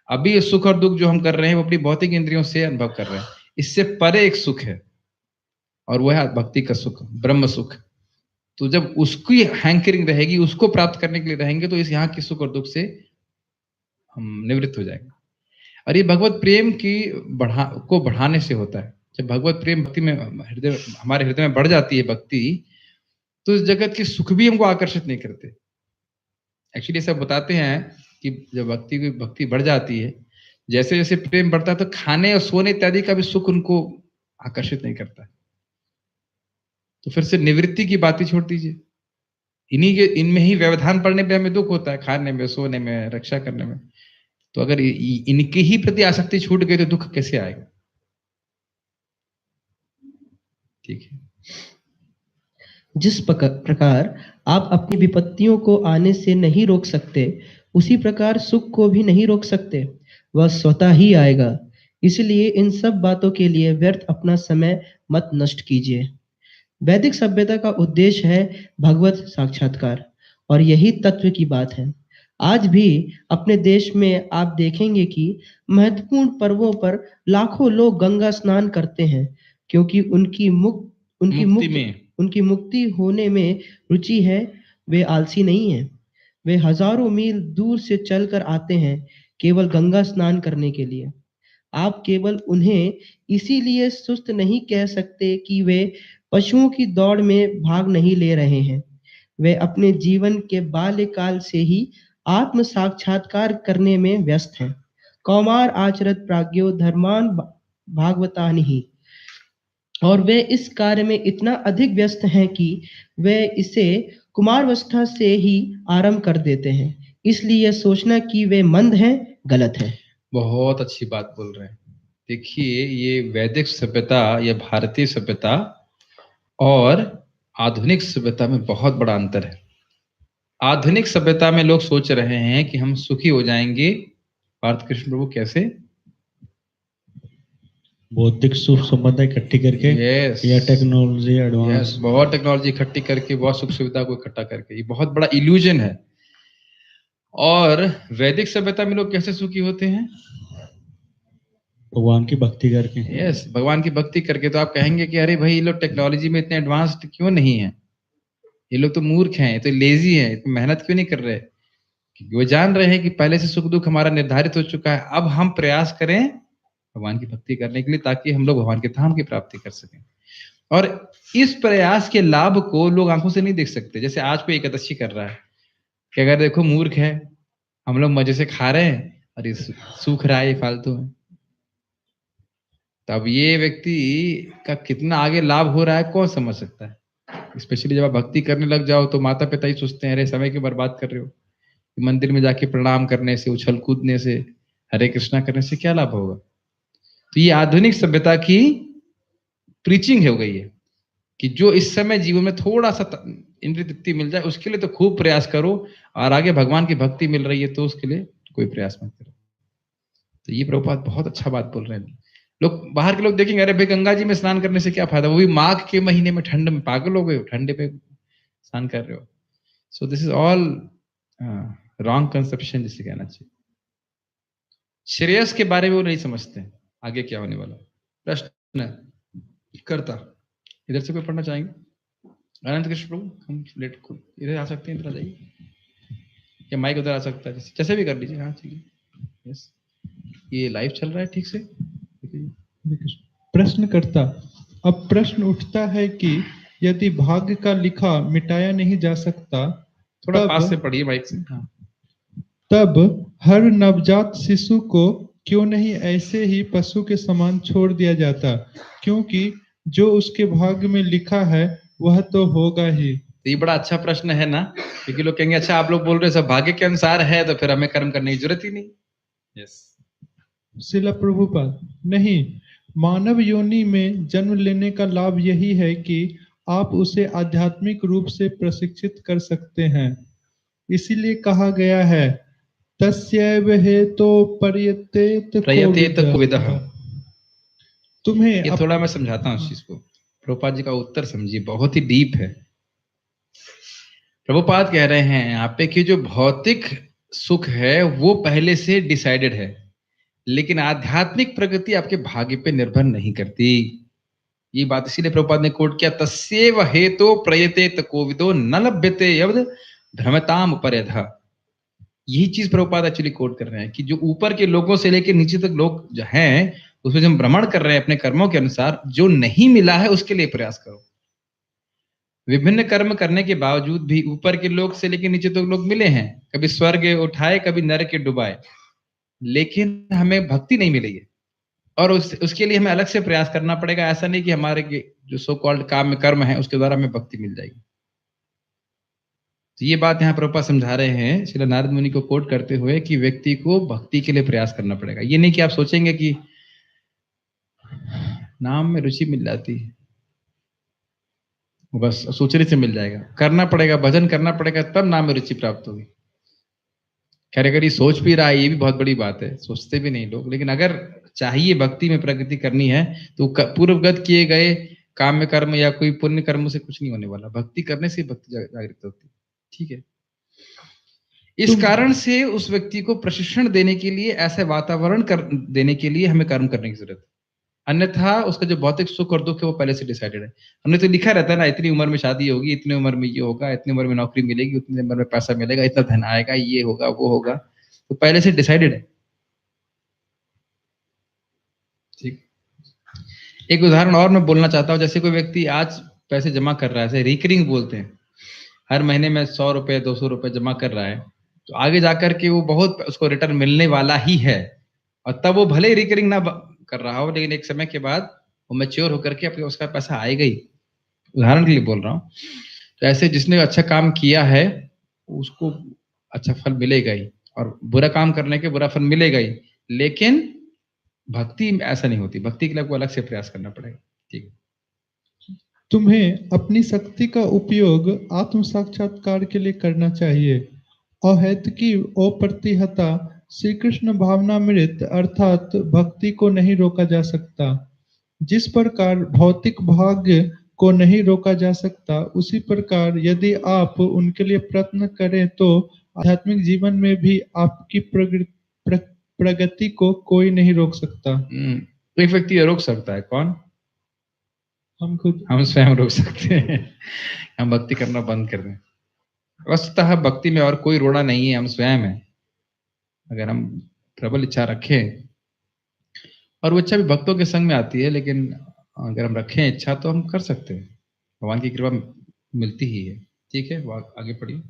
अभी ये सुख और दुख जो हम कर रहे हैं वो अपनी भौतिक इंद्रियों से अनुभव कर रहे हैं, इससे परे एक सुख है, और वह है भक्ति का सुख, ब्रह्म सुख। तो जब उसकी हैंकरिंग रहेगी, उसको प्राप्त करने के लिए रहेंगे, तो इस यहाँ के सुख और दुख से हम निवृत्त हो जाएंगे। और ये भगवत प्रेम की को बढ़ाने से होता है। जब भगवत प्रेम भक्ति में हमारे हृदय में बढ़ जाती है भक्ति, तो इस जगत के सुख भी हमको आकर्षित नहीं करते। एक्चुअली सब बताते हैं कि जब भक्ति बढ़ जाती है, जैसे जैसे प्रेम बढ़ता है, तो खाने और सोने इत्यादि का भी सुख उनको आकर्षित नहीं करता। तो फिर से निवृत्ति की बात ही छोड़ दीजिए। इनमें ही व्यवधान पड़ने पे हमें दुख होता है, खाने में, सोने में, रक्षा करने में। तो अगर इनके ही प्रति आसक्ति छूट गई तो दुख कैसे आएगा? ठीक है। जिस प्रकार आप अपनी विपत्तियों को आने से नहीं रोक सकते, उसी प्रकार सुख को भी नहीं रोक सकते, वह स्वतः ही आएगा। इसलिए इन सब बातों के लिए व्यर्थ अपना समय मत नष्ट कीजिए। वैदिक सभ्यता का उद्देश्य है भगवत साक्षात्कार, और यही तत्व की बात है। आज भी अपने देश में आप देखेंगे कि महत्वपूर्ण पर्वों पर लाखों लोग गंगा स्नान करते हैं, क्योंकि उनकी मुक्ति होने में रुचि है। वे आलसी नहीं हैं। वे हजारों मील दूर से चलकर आते हैं केवल गंगा स्नान करने के लिए। आप केवल उन्हें इसीलिए सुस्त नहीं कह सकते कि वे पशुओं की दौड़ में भाग नहीं ले रहे हैं। वे अपने जीवन के बाल्यकाल से ही आत्म साक्षात्कार करने में व्यस्त हैं। कौमार आचरत प्राज्ञो धर्मान भागवतानिहि। और वे इस कार्य में इतना अधिक व्यस्त हैं कि वे इसे कुमारावस्था से ही आरंभ कर देते हैं। इसलिए सोचना कि वे मंद हैं गलत है। बहुत अच्छी बात बोल रहे हैं। देखिए, ये वैदिक सभ्यता या भारतीय सभ्यता और आधुनिक सभ्यता में बहुत बड़ा अंतर है। आधुनिक सभ्यता में लोग सोच रहे हैं कि हम सुखी हो जाएंगे। पार्थ कृष्ण प्रभु कैसे? भौतिक सुख संपदा इकट्ठी करके या टेक्नोलॉजी एडवांस, बहुत टेक्नोलॉजी इकट्ठी करके, बहुत सुख सुविधा को इकट्ठा करके। ये बहुत बड़ा इल्यूजन है। और वैदिक सभ्यता में लोग कैसे सुखी होते हैं? भगवान की भक्ति करके। यस, भगवान की भक्ति करके। तो आप कहेंगे कि अरे भाई, ये लोग टेक्नोलॉजी में इतने एडवांस्ड क्यों नहीं है? ये लोग तो मूर्ख हैं, ये तो लेजी हैं, तो मेहनत क्यों नहीं कर रहे? क्योंकि वो जान रहे हैं कि पहले से सुख दुख हमारा निर्धारित हो चुका है। अब हम प्रयास करें भगवान की भक्ति करने के लिए, ताकि हम लोग भगवान के धाम की प्राप्ति कर सकें। और इस प्रयास के लाभ को लोग आंखों से नहीं देख सकते। जैसे आज कोई एकादशी कर रहा है कि अगर देखो मूर्ख है, हम लोग मजे से खा रहे हैं और ये सूख रहा है, ये फालतू है। तब ये व्यक्ति का कितना आगे लाभ हो रहा है कौन समझ सकता है? स्पेशली जब आप भक्ति करने लग जाओ तो माता पिता ही सोचते हैं, अरे समय क्यों बर्बाद कर रहे हो? मंदिर में जाके प्रणाम करने से, उछल कूदने से, हरे कृष्णा करने से क्या लाभ होगा? तो ये आधुनिक सभ्यता की प्रीचिंग हो गई है कि जो इस समय जीवन में थोड़ा सा इंद्रिय तृप्ति मिल जाए उसके लिए तो खूब प्रयास करो, और आगे भगवान की भक्ति मिल रही है तो उसके लिए कोई प्रयास मत करो। तो ये प्रभुपाद बहुत अच्छा बात बोल रहे हैं। लोग बाहर के लोग देखेंगे, अरे भाई गंगा जी में स्नान करने से क्या फायदा, वो भी माघ के महीने में, ठंड में। पागल हो गए हो, ठंडे पे स्नान कर रहे हो। So this is all wrong conception, जिसे कहना चाहिए। श्रेयस के बारे में वो नहीं समझते आगे क्या होने वाला। प्रश्न करता, इधर से कोई पढ़ना चाहेंगे? अनंत कृष्ण प्रभु, हम लेट को इधर आ सकते हैं, इधर आ जाइए, या माइक उधर आ सकता है, जैसे भी कर लीजिए। हाँ ठीक है। यस, ये लाइव चल रहा है ठीक से। प्रश्न करता, अब प्रश्न उठता है कि यदि भाग्य का लिखा मिटाया नहीं जा सकता, थोड़ा पास से पढ़िए माइक से। हाँ। तब हर नवजात शिशु को क्यों नहीं ऐसे ही पशु के समान छोड़ दिया जाता? क्योंकि जो उसके भाग्य में लिखा है वह तो होगा ही। तो ये बड़ा अच्छा प्रश्न है ना, क्योंकि लोग कहेंगे अच्छा आप लोग बोल रहे सब भाग्य के अनुसार है तो फिर हमें कर्म करने की जरूरत ही नहीं। यस, शिला प्रभुपाद, नहीं, मानव योनि में जन्म लेने का लाभ यही है कि आप उसे आध्यात्मिक रूप से प्रशिक्षित कर सकते हैं। इसीलिए कहा गया है तस्यैव हेतो प्रयतेत कोविदः। तुम्हें ये थोड़ा मैं समझाता हूँ इस चीज को। प्रभुपाद जी का उत्तर समझिए, बहुत ही डीप है। प्रभुपाद कह रहे हैं यहाँ पे कि जो भौतिक सुख है वो पहले से डिसाइडेड है, लेकिन आध्यात्मिक प्रगति आपके भाग्य पे निर्भर नहीं करती। ये बात इसीलिए प्रभुपाद ने कोट किया, तस्यैव हेतो प्रयतेत कोविदो न लभ्यते यद् भ्रमताम पर्यधः। यही चीज प्रभुपाद एक्चुअली कोट कर रहे हैं कि जो ऊपर के लोगों से लेकर नीचे तक लोग जो हैं उसमें जब भ्रमण कर रहे हैं अपने कर्मों के अनुसार, जो नहीं मिला है उसके लिए प्रयास करो। विभिन्न कर्म करने के बावजूद भी ऊपर के लोग से लेकर नीचे तक लोग मिले हैं, कभी स्वर्ग उठाए कभी नरक डुबाए, लेकिन हमें भक्ति नहीं मिली है। और उसके लिए हमें अलग से प्रयास करना पड़ेगा। ऐसा नहीं कि हमारे जो सो कॉल्ड काम में कर्म है उसके द्वारा हमें भक्ति मिल जाएगी। तो ये बात यहाँ प्रभुपाद समझा रहे हैं श्रील नारद मुनि को कोट करते हुए कि व्यक्ति को भक्ति के लिए प्रयास करना पड़ेगा। ये नहीं कि आप सोचेंगे कि नाम में रुचि मिल जाती है, बस सोचने से मिल जाएगा। करना पड़ेगा, भजन करना पड़ेगा, तब नाम में रुचि प्राप्त होगी। खैर अगर ये सोच भी रहा है, ये भी बहुत बड़ी बात है, सोचते भी नहीं लोग। लेकिन अगर चाहिए भक्ति में प्रगति करनी है तो पूर्वगत किए गए काम में कर्म या कोई पुण्य कर्म से कुछ नहीं होने वाला। भक्ति करने से भक्ति जागृत होती है। ठीक है, इस कारण से उस व्यक्ति को प्रशिक्षण देने के लिए, ऐसे वातावरण देने के लिए हमें कर्म करने की जरूरत है। अन्यथा उसका जो भौतिक सुख और दुख है वो पहले से डिसाइडेड है। हमने तो लिखा रहता है ना, इतनी उम्र में शादी होगी, इतनी उम्र में ये होगा, इतनी उम्र में नौकरी मिलेगी, उतनी उम्र में पैसा मिलेगा, इतना धन आएगा, ये होगा वो होगा, तो पहले से डिसाइडेड है। ठीक, एक उदाहरण और मैं बोलना चाहता हूँ। जैसे कोई व्यक्ति आज पैसे जमा कर रहा है, जैसे रिकरिंग बोलते हैं, हर महीने में 100 रुपए 200 रुपए जमा कर रहा है, तो आगे जाकर के वो बहुत उसको रिटर्न मिलने वाला ही है। और तब वो भले ही रिकरिंग ना कर रहा हो, लेकिन एक समय के बाद वो मैच्योर होकर के अपने उसका पैसा आएगा ही। उदाहरण के लिए बोल रहा हूँ। तो ऐसे जिसने अच्छा काम किया है उसको अच्छा फल मिलेगा ही, और बुरा काम करने के बुरा फल मिलेगा ही। लेकिन भक्ति ऐसा नहीं होती, भक्ति के लिए आपको अलग से प्रयास करना पड़ेगा। ठीक है, तुम्हें अपनी शक्ति का उपयोग आत्म साक्षात्कार के लिए करना चाहिए। अहेतुकी अप्रतिहता श्री कृष्ण भावनामृत अर्थात भक्ति को नहीं रोका जा सकता। जिस प्रकार भौतिक भाग्य को नहीं रोका जा सकता, उसी प्रकार यदि आप उनके लिए प्रयत्न करें तो आध्यात्मिक जीवन में भी आपकी प्रगति को कोई नहीं रोक सकता। एक व्यक्ति रोक सकता है, कौन? हम खुद, हम स्वयं रोक सकते हैं। हम भक्ति करना बंद कर दें। वस्तुतः भक्ति में और कोई रोड़ा नहीं है, हम स्वयं हैं। अगर हम प्रबल इच्छा रखें, और वो इच्छा भी भक्तों के संग में आती है, लेकिन अगर हम रखें इच्छा तो हम कर सकते हैं, भगवान की कृपा मिलती ही है। ठीक है, आगे पढ़िए।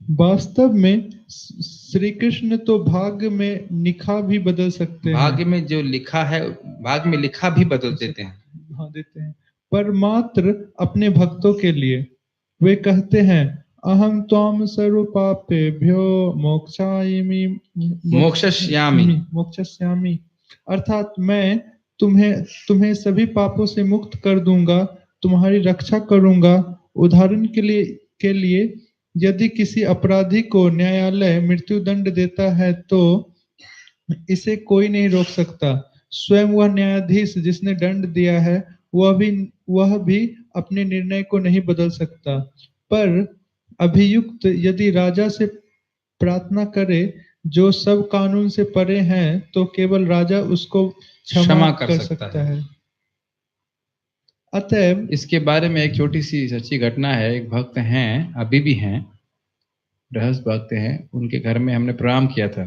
वास्तव में श्री कृष्ण तो भाग्य में लिखा भी बदल सकते हैं। भाग्य में जो लिखा है, भाग्य में लिखा भी बदल देते हैं। हाँ, देते हैं, पर मात्र अपने भक्तों के लिए। वे कहते हैं, अहम त्वाम सर्व पापेभ्यो मोक्षयिष्यामि, अर्थात मैं तुम्हें सभी पापों से मुक्त कर दूंगा, तुम्हारी रक्षा करूंगा। उदाहरण के लिए यदि किसी अपराधी को न्यायालय मृत्यु दंड देता है तो इसे कोई नहीं रोक सकता। स्वयं वह न्यायाधीश जिसने दंड दिया है वह भी अपने निर्णय को नहीं बदल सकता। पर अभियुक्त यदि राजा से प्रार्थना करे जो सब कानून से परे हैं, तो केवल राजा उसको क्षमा कर सकता है। अतएव इसके बारे में एक छोटी सी सच्ची घटना है। एक भक्त हैं, अभी भी हैं, रहस्य भक्त हैं। उनके घर में हमने प्रणाम किया था,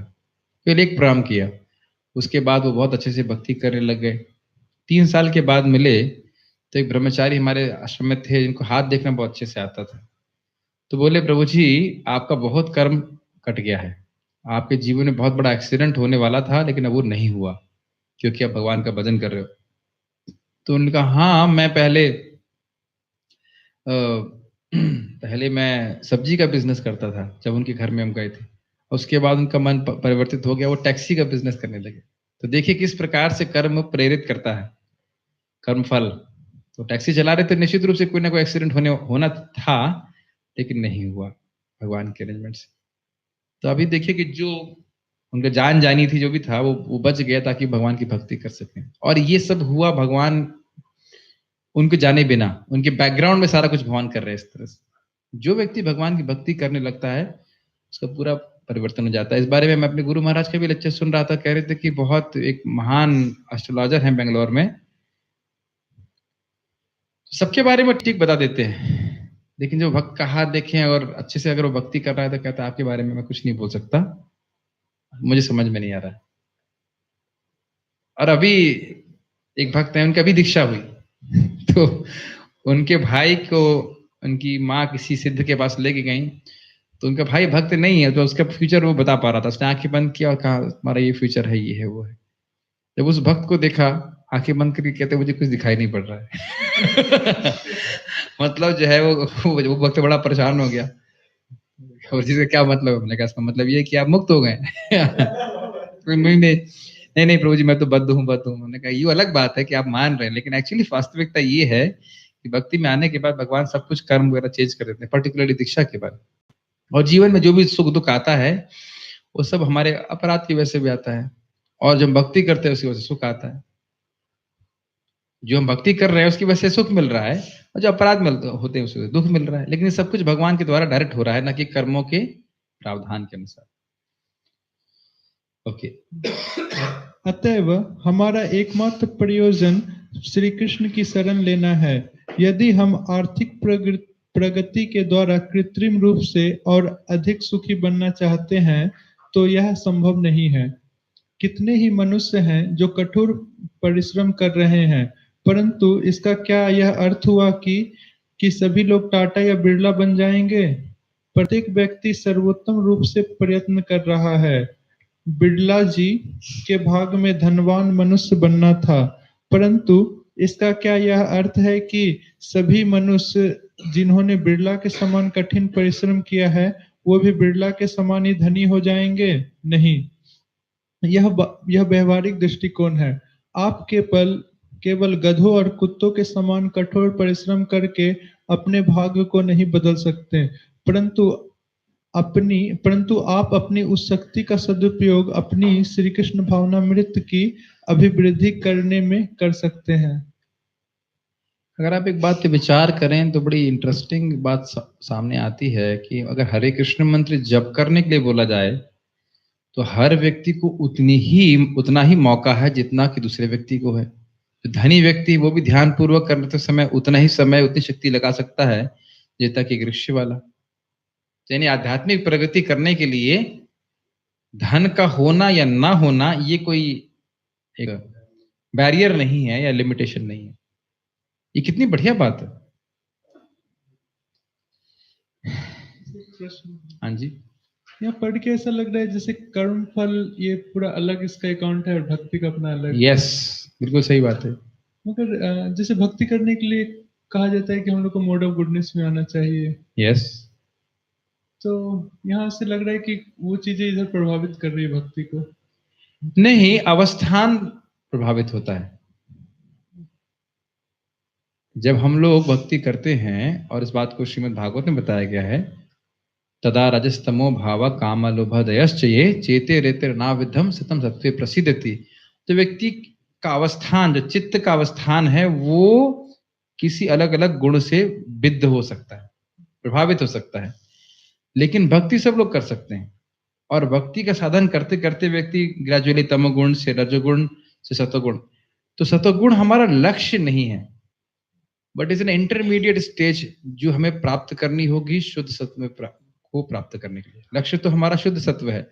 केवल एक प्रणाम किया। उसके बाद वो बहुत अच्छे से भक्ति करने लग गए। 3 साल के बाद मिले तो एक ब्रह्मचारी हमारे आश्रम में थे, जिनको हाथ देखना बहुत अच्छे से आता था। तो बोले, प्रभु जी आपका बहुत कर्म कट गया है, आपके जीवन में बहुत बड़ा एक्सीडेंट होने वाला था, लेकिन अब वो नहीं हुआ क्योंकि आप भगवान का भजन कर रहे हो। तो उन्होंने कहा, हाँ मैं पहले मैं सब्जी का बिजनेस करता था जब उनके घर में हम गए थे। उसके बाद उनका मन परिवर्तित हो गया, वो टैक्सी का बिजनेस करने लगे। तो देखिए किस प्रकार से कर्म प्रेरित करता है, कर्म फल। तो टैक्सी चला रहे थे, निश्चित रूप से कोई ना कोई एक्सीडेंट होना था, लेकिन नहीं हुआ भगवान के अरेंजमेंट से। तो अभी देखिए कि जो उनका जान जानी थी, जो भी था वो बच गया ताकि भगवान की भक्ति कर सकें। और ये सब हुआ भगवान उनको जाने बिना, उनके बैकग्राउंड में सारा कुछ भगवान कर रहे हैं। इस तरह से जो व्यक्ति भगवान की भक्ति करने लगता है उसका पूरा परिवर्तन हो जाता है। इस बारे में मैं अपने गुरु महाराज का भी लेक्चर सुन रहा था, कह रहे थे कि बहुत एक महान एस्ट्रोलॉजर हैं बेंगलोर में, सबके बारे में ठीक बता देते हैं, लेकिन जो भक्त का हाथ देखें और अच्छे से अगर वो भक्ति कर रहा है तो कहता है आपके बारे में मैं कुछ नहीं बोल सकता, मुझे समझ में नहीं आ रहा है। और अभी एक भक्त है, उनका भी दीक्षा हुई तो उनके भाई को उनकी माँ किसी सिद्ध के पास लेके गई, तो उनका भाई भक्त नहीं है, तो उसका फ्यूचर वो बता पा रहा था। उसने आंखें बंद किया और कहा हमारा ये फ्यूचर है, ये है, वो है। जब उस भक्त को देखा, आंखें बंद करके कहते मुझे कुछ दिखाई नहीं पड़ रहा है मतलब जो है वो भक्त बड़ा परेशान हो गया। और चीज का क्या मतलब है? मैंने कहा इसका मतलब ये है कि आप मुक्त हो गए। कोई नहीं नहीं प्रभु जी मैं तो बद्ध हूँ। मैंने कहा ये अलग बात है कि आप मान रहे हैं, लेकिन एक्चुअली वास्तविकता ये है कि भक्ति में आने के बाद भगवान सब कुछ कर्म वगैरह चेंज कर देते हैं, पर्टिकुलरली दीक्षा के बाद। और जीवन में जो भी सुख दुख आता है वो सब हमारे अपराध की वजह से भी आता है, और जब भक्ति करते हैं उसकी वजह से सुख आता है। जो हम भक्ति कर रहे हैं उसकी वजह से सुख मिल रहा है, और जो अपराध होते हैं उससे दुख मिल रहा है, लेकिन ये सब कुछ भगवान के द्वारा डायरेक्ट हो रहा है, ना कि कर्मों के प्रावधान के अनुसार। ओके। अतएव हमारा एकमात्र प्रयोजन श्री कृष्ण की शरण लेना है। यदि हम आर्थिक प्रगति के द्वारा कृत्रिम रूप से और अधिक सुखी बनना चाहते हैं तो यह संभव नहीं है। कितने ही मनुष्य हैं जो कठोर परिश्रम कर रहे हैं, परंतु इसका क्या यह अर्थ हुआ कि सभी लोग टाटा या बिरला बन जाएंगे? प्रत्येक व्यक्ति सर्वोत्तम रूप से प्रयत्न कर रहा है। बिरला जी के भाग में धनवान मनुष्य बनना था, परंतु इसका क्या यह अर्थ है कि सभी मनुष्य जिन्होंने बिरला के समान कठिन परिश्रम किया है वो भी बिरला के समान ही धनी हो जाएंगे? नहीं, यह व्यवहारिक दृष्टिकोण है। आप केवल गधों और कुत्तों के समान कठोर परिश्रम करके अपने भाग्य को नहीं बदल सकते, परंतु आप अपनी उस शक्ति का सदुपयोग अपनी श्री कृष्ण भावनामृत की अभिवृद्धि करने में कर सकते हैं। अगर आप एक बात पे विचार करें तो बड़ी इंटरेस्टिंग बात सामने आती है कि अगर हरे कृष्ण मंत्र जप करने के लिए बोला जाए तो हर व्यक्ति को उतना ही मौका है जितना कि दूसरे व्यक्ति को है। तो धनी व्यक्ति वो भी ध्यान पूर्वक करते समय उतना ही समय उतनी शक्ति लगा सकता है जितना कि ऋषि वाला। यानी आध्यात्मिक प्रगति करने के लिए धन का होना या ना होना ये कोई एक बैरियर नहीं है या लिमिटेशन नहीं है। ये कितनी बढ़िया बात है। हाँ जी, यहाँ पढ़ के ऐसा लग रहा है जैसे कर्म फल ये पूरा अलग इसका अकाउंट है और भक्ति का अपना अलग। यस, बिल्कुल सही बात है। मगर जैसे भक्ति करने के लिए कहा जाता है कि हम लोग को मोड ऑफ गुडनेस में आना चाहिए। यस, तो यहाँ से लग रहा है कि वो चीजें इधर प्रभावित कर रही है भक्ति को। नहीं, अवस्थान प्रभावित होता है। जब हम लोग भक्ति करते हैं, और इस बात को श्रीमद् भागवत में बताया गया है, तदा रजस्तमो भाव काम लोभदयश्च ये चेते रेते नाविधम सतम सत्वे प्रसिद्धति। तो व्यक्ति का अवस्थान, जो चित्त का अवस्थान है, वो किसी अलग अलग गुण से विद्ध हो सकता है, प्रभावित हो सकता है। लेकिन भक्ति सब लोग कर सकते हैं, और भक्ति का साधन करते करते व्यक्ति ग्रेजुअली तमोगुण से रजोगुण से सतोगुण, तो सतोगुण हमारा लक्ष्य नहीं है, but is an intermediate stage जो हमें प्राप्त करनी होगी शुद्ध सत्व को प्राप्त करने के लिए। लक्ष्य तो हमारा शुद्ध सत्व है।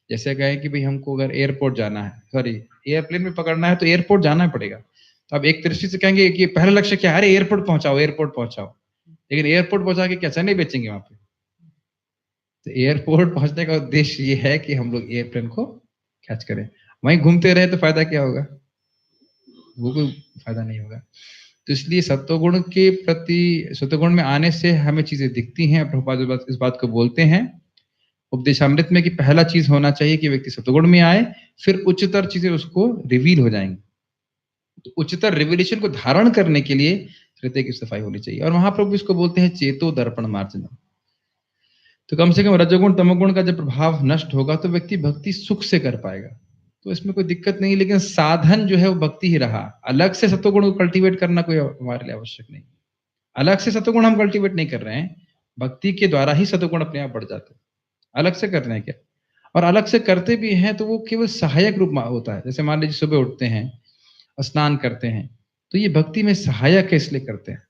जैसे कहें कि भाई हमको अगर एयरपोर्ट जाना है, सॉरी एयरप्लेन में पकड़ना है तो एयरपोर्ट जाना पड़ेगा, तो आप एक दृष्टि से कहेंगे कि पहला लक्ष्य क्या है, अरे एयरपोर्ट पहुंचाओ, लेकिन एयरपोर्ट पहुंचा के क्या चने बेचेंगे वहां पे? तो एयरपोर्ट पहुंचने का उद्देश्य ये है कि हम लोग एयरप्लेन को कैच करें। वहीं घूमते रहे तो फायदा क्या होगा? वो कोई फायदा नहीं होगा। तो इसलिए सत्वगुण के प्रति, सत्वगुण में आने से हमें चीजें दिखती हैं। प्रभुपाद इस बात को बोलते हैं उपदेशामृत में कि पहला चीज होना चाहिए कि व्यक्ति सत्वगुण में आए, फिर उच्चतर चीजें उसको रिवील हो जाएंगी। तो उच्चतर रिविलेशन को धारण करने के लिए हृदय की सफाई होनी चाहिए, और वहां प्रभु इसको बोलते हैं चेतो दर्पण मार्जना। तो कम से कम रजोगुण तमोगुण का जब प्रभाव नष्ट होगा तो व्यक्ति भक्ति सुख से कर पाएगा, तो इसमें कोई दिक्कत नहीं। लेकिन साधन जो है वो भक्ति ही रहा। अलग से सत्वगुण को कल्टीवेट करना कोई हमारे लिए आवश्यक नहीं। अलग से सत्वगुण हम कल्टीवेट नहीं कर रहे हैं, भक्ति के द्वारा ही सत्वगुण अपने आप बढ़ जाते हैं। अलग से कर रहे हैं क्या? और अलग से करते भी हैं तो वो केवल सहायक रूप में होता है। जैसे मान लीजिए सुबह उठते हैं, स्नान करते हैं, तो ये भक्ति में सहायक है, इसलिए करते हैं,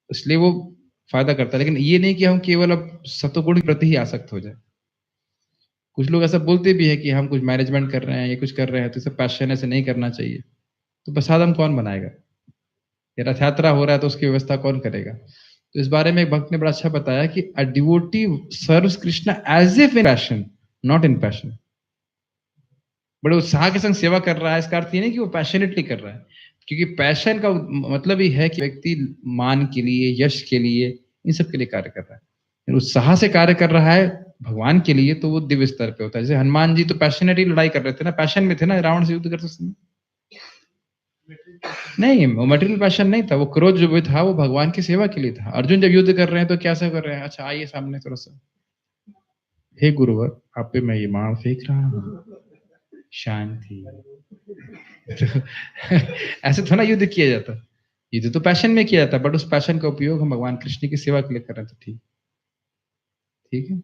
इसलिए वो फायदा करता है। लेकिन ये नहीं कि हम केवल अब सत्वगुण के प्रति ही आसक्त हो जाए। कुछ लोग ऐसा बोलते भी है कि हम कुछ मैनेजमेंट कर रहे हैं या कुछ कर रहे हैं तो इसे पैशन से नहीं करना चाहिए। तो प्रसाद हम कौन बनाएगा? रथ यात्रा हो रहा है तो उसकी व्यवस्था कौन करेगा? तो इस बारे में भक्त ने बड़ा अच्छा बताया कि a devotee serves Krishna as if in passion, not in passion. बड़े उत्साह के संग सेवा कर रहा है, इसका अर्थ ये नहीं कि वो पैशनेटली कर रहा है, क्योंकि पैशन का मतलब ही है कि व्यक्ति मान के लिए, यश के लिए, इन सब के लिए कार्य कर रहा है। उत्साह से कार्य कर रहा है भगवान के लिए, तो वो दिव्य स्तर पे होता है। जैसे हनुमान जी तो पैशनेटली लड़ाई कर रहे थे ना, पैशन में थे ना, रावण से युद्ध करते समय। नहीं, वो मटेरियल पैशन नहीं था, वो क्रोध जो भी था वो भगवान की सेवा के लिए था। अर्जुन जब युद्ध कर रहे हैं तो क्या सब कर रहे हैं, अच्छा आइए सामने थोड़ा सा, हे गुरुवर आप पे मैं ये बाण फेंक रहा हूँ, शांति। तो ऐसे थोड़ा युद्ध किया जाता, युद्ध तो पैशन में किया जाता, बट उस पैशन का उपयोग हम भगवान कृष्ण की सेवा के लिए कर रहे थे। ठीक ठीक है।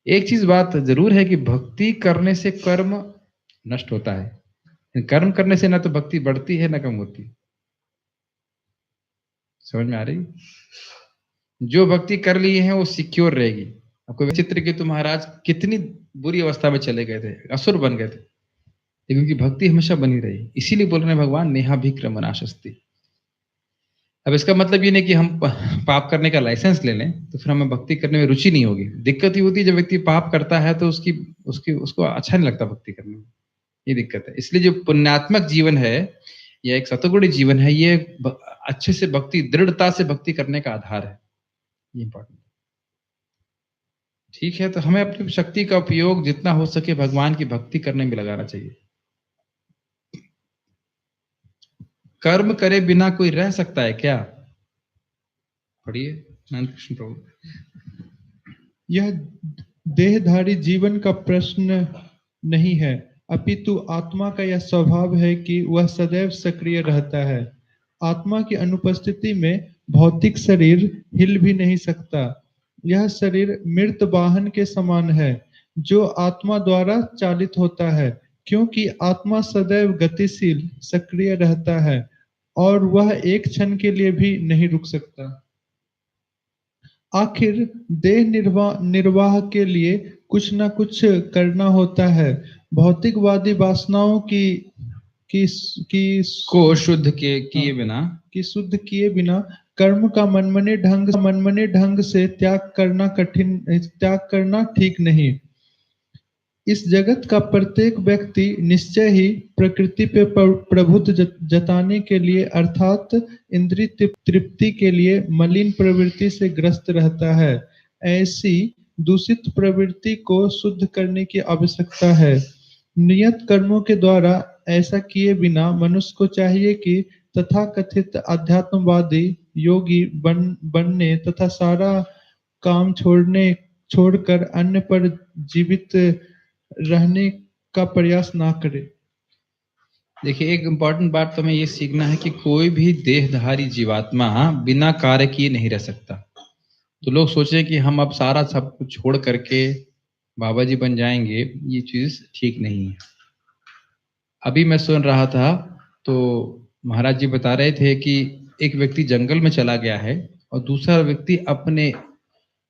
एक चीज बात जरूर है कि भक्ति करने से कर्म नष्ट होता है, कर्म करने से ना तो भक्ति बढ़ती है ना कम होती। समझ में आ रही? जो भक्ति कर ली है वो सिक्योर रहेगी। आपको चित्र के तो महाराज कितनी बुरी अवस्था में चले गए थे, असुर बन गए थे, लेकिन उनकी भक्ति हमेशा बनी रही। इसीलिए बोल रहे हैं भगवान नेहा विक्रम नाशस्ति। अब इसका मतलब ये नहीं कि हम पाप करने का लाइसेंस ले लें तो फिर हमें भक्ति करने में रुचि नहीं होगी। दिक्कत ही होती है जब व्यक्ति पाप करता है तो उसको अच्छा नहीं लगता भक्ति करने में, ये दिक्कत है। इसलिए जो पुण्यात्मक जीवन है या एक सतगुणी जीवन है, ये अच्छे से भक्ति, दृढ़ता से भक्ति करने का आधार है, ये इंपॉर्टेंट। ठीक है, तो हमें अपनी शक्ति का उपयोग जितना हो सके भगवान की भक्ति करने में लगाना चाहिए। कर्म करे बिना कोई रह सकता है क्या? पढ़िए नंद कृष्ण प्रभु। यह देहधारी जीवन का प्रश्न नहीं है, अपितु आत्मा का यह स्वभाव है कि वह सदैव सक्रिय रहता है। आत्मा की अनुपस्थिति में भौतिक शरीर हिल भी नहीं सकता। यह शरीर मृत वाहन के समान है जो आत्मा द्वारा चालित होता है, क्योंकि आत्मा सदैव गतिशील सक्रिय रहता है और वह एक क्षण के लिए भी नहीं रुक सकता। आखिर देह निर्वाह के लिए कुछ न कुछ करना होता है। भौतिकवादी वासनाओं को शुद्ध किए बिना कर्म का मनमने ढंग से त्याग करना ठीक नहीं। इस जगत का प्रत्येक व्यक्ति निश्चय ही प्रकृति पे प्रभुत्व जताने के लिए अर्थात इंद्रिय तृप्ति के लिए मलिन प्रवृत्ति से ग्रस्त रहता है। ऐसी दूषित प्रवृत्ति को शुद्ध करने की आवश्यकता है। नियत कर्मों के द्वारा ऐसा किए बिना मनुष्य को चाहिए कि तथाकथित अध्यात्मवादी योगी बनने तथा सारा काम छोड़कर अन्य पर जीवित रहने का प्रयास ना करे। देखिए, एक इंपॉर्टेंट बात तो हमें ये सीखना है कि कोई भी देहधारी जीवात्मा बिना कार्य किए नहीं रह सकता। तो लोग सोचे कि हम अब सारा सब कुछ छोड़ करके बाबा जी बन जाएंगे, ये चीज ठीक नहीं है। अभी मैं सुन रहा था तो महाराज जी बता रहे थे कि एक व्यक्ति जंगल में चला गया है और दूसरा व्यक्ति अपने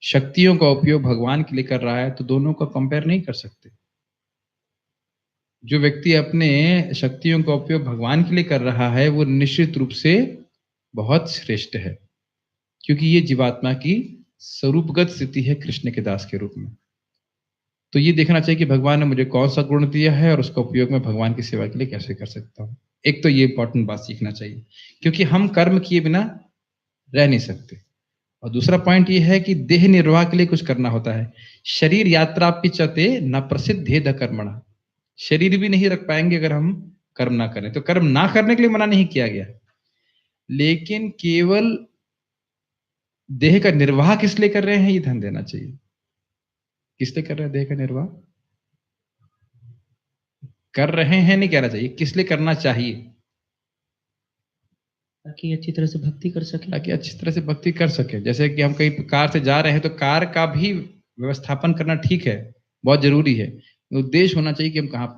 शक्तियों का उपयोग भगवान के लिए कर रहा है, तो दोनों का कंपेयर नहीं कर सकते। जो व्यक्ति अपने शक्तियों का उपयोग भगवान के लिए कर रहा है वो निश्चित रूप से बहुत श्रेष्ठ है, क्योंकि ये जीवात्मा की स्वरूपगत स्थिति है कृष्ण के दास के रूप में। तो ये देखना चाहिए कि भगवान ने मुझे कौन सा गुण दिया है और उसका उपयोग मैं भगवान की सेवा के लिए कैसे कर सकता हूँ। एक तो ये इंपॉर्टेंट बात सीखना चाहिए, क्योंकि हम कर्म किए बिना रह नहीं सकते। और दूसरा पॉइंट ये है कि देह निर्वाह के लिए कुछ करना होता है। शरीर यात्रा पिचते न प्रसिद्ध कर्मणा, शरीर भी नहीं रख पाएंगे अगर हम कर्म ना करें। तो कर्म ना करने के लिए मना नहीं किया गया, लेकिन केवल देह का निर्वाह किस लिए कर रहे हैं ये ध्यान देना चाहिए। किस लिए कर रहे हैं देह का निर्वाह? कर रहे हैं नहीं कहना चाहिए, किस लिए करना चाहिए? ताकि अच्छी तरह से भक्ति कर सके। ताकि अच्छी तरह से भक्ति कर सके। जैसे कि हम कहीं कार से जा रहे हैं तो कार का भी व्यवस्थापन करना ठीक है, बहुत जरूरी है। उद्देश्य होना चाहिए कि हम कहाँ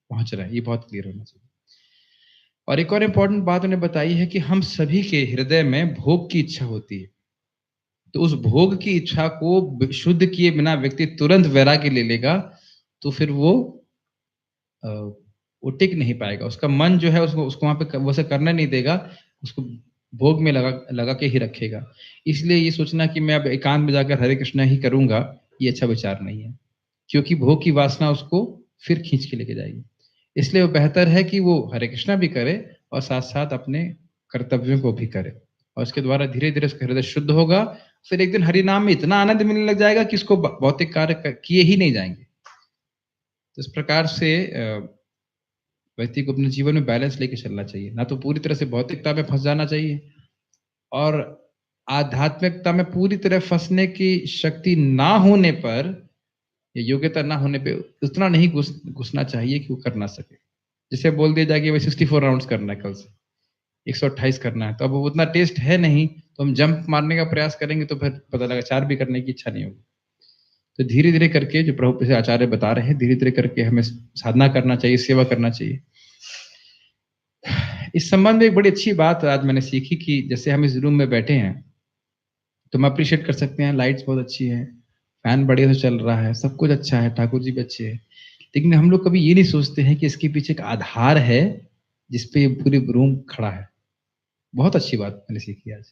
पहुंच रहे हैं, ये बहुत क्लियर होना चाहिए। और एक और इम्पोर्टेंट बात उन्हें बताई है कि हम सभी के हृदय में भोग की इच्छा होती है। तो उस भोग की इच्छा को शुद्ध किए बिना व्यक्ति तुरंत वैराग्य ले लेगा तो फिर वो टिक नहीं पाएगा। उसका मन जो है उसको वहां पे वो से करने नहीं देगा, उसको भोग में लगा के ही रखेगा। इसलिए ये सोचना कि मैं अब एकांत में जाकर हरे कृष्णा ही करूंगा, ये अच्छा विचार नहीं है, क्योंकि भोग की वासना उसको फिर खींच के लेके जाएगी। इसलिए वो बेहतर है कि वो हरे कृष्णा भी करे और साथ साथ अपने कर्तव्यों को भी करे। और उसके द्वारा धीरे धीरे उसका हृदय शुद्ध होगा। फिर एक दिन हरि नाम में इतना आनंद मिलने लग जाएगा कि इसको भौतिक कार्य किए ही नहीं जाएंगे। तो इस प्रकार से व्यक्ति को अपने जीवन में बैलेंस लेके चलना चाहिए, ना तो पूरी तरह से भौतिकता में फंस जाना चाहिए और आध्यात्मिकता में पूरी तरह फंसने की शक्ति ना होने पर या योग्यता ना होने पे उतना नहीं घुसना चाहिए कि वो कर ना सके। जिसे बोल दिया जाए कि भाई 64 राउंड्स करना है, कल से 128 करना है, तो अब वो उतना टेस्ट है नहीं, तो हम जंप मारने का प्रयास करेंगे तो फिर पता लगा 4 भी करने की इच्छा नहीं होगी। तो धीरे धीरे करके जो प्रभु से आचार्य बता रहे हैं, धीरे धीरे करके हमें साधना करना चाहिए, सेवा करना चाहिए। इस संबंध में एक बड़ी अच्छी बात आज मैंने सीखी कि जैसे हम इस रूम में बैठे हैं तो हम अप्रिशिएट कर सकते हैं, लाइट्स बहुत अच्छी है, फैन बढ़िया से चल रहा है, सब कुछ अच्छा है, ठाकुर जी भी अच्छे हैं, लेकिन हम लोग कभी ये नहीं सोचते हैं कि इसके पीछे एक आधार है जिसपे पूरी रूम खड़ा है। बहुत अच्छी बात मैंने सीखी आज।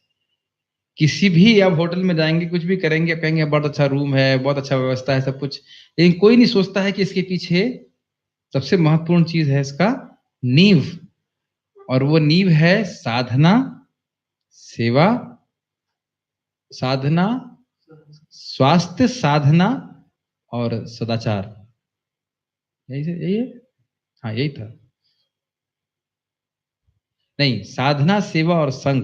किसी भी आप होटल में जाएंगे, कुछ भी करेंगे, कहेंगे बहुत अच्छा रूम है, बहुत अच्छा व्यवस्था है, सब कुछ, लेकिन कोई नहीं सोचता है कि इसके पीछे सबसे महत्वपूर्ण चीज है इसका नींव, और वो नींव है साधना, सेवा, साधना, स्वास्थ्य साधना और सदाचार। यही है, हाँ यही था, नहीं, साधना, सेवा और संग।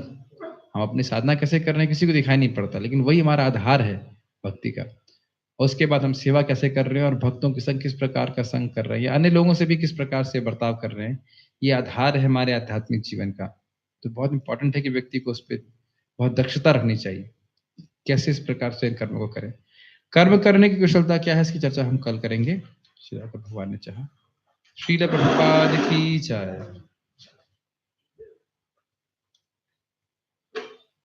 हम अपनी साधना कैसे कर रहे हैं किसी को दिखाई नहीं पड़ता, लेकिन वही हमारा आधार है भक्ति का। और उसके बाद हम सेवा कैसे कर रहे हैं और भक्तों के संग किस प्रकार का संग कर रहे हैं, अन्य लोगों से भी किस प्रकार से बर्ताव कर रहे हैं, ये आधार है हमारे आध्यात्मिक जीवन का। तो बहुत इंपॉर्टेंट है कि व्यक्ति को उस पर बहुत दक्षता रखनी चाहिए, कैसे इस प्रकार से इन कर्मों को करें। कर्म करने की कुशलता क्या है, इसकी चर्चा हम कल करेंगे, श्री भगवान ने चाहा। श्रील प्रभुपाद की जय।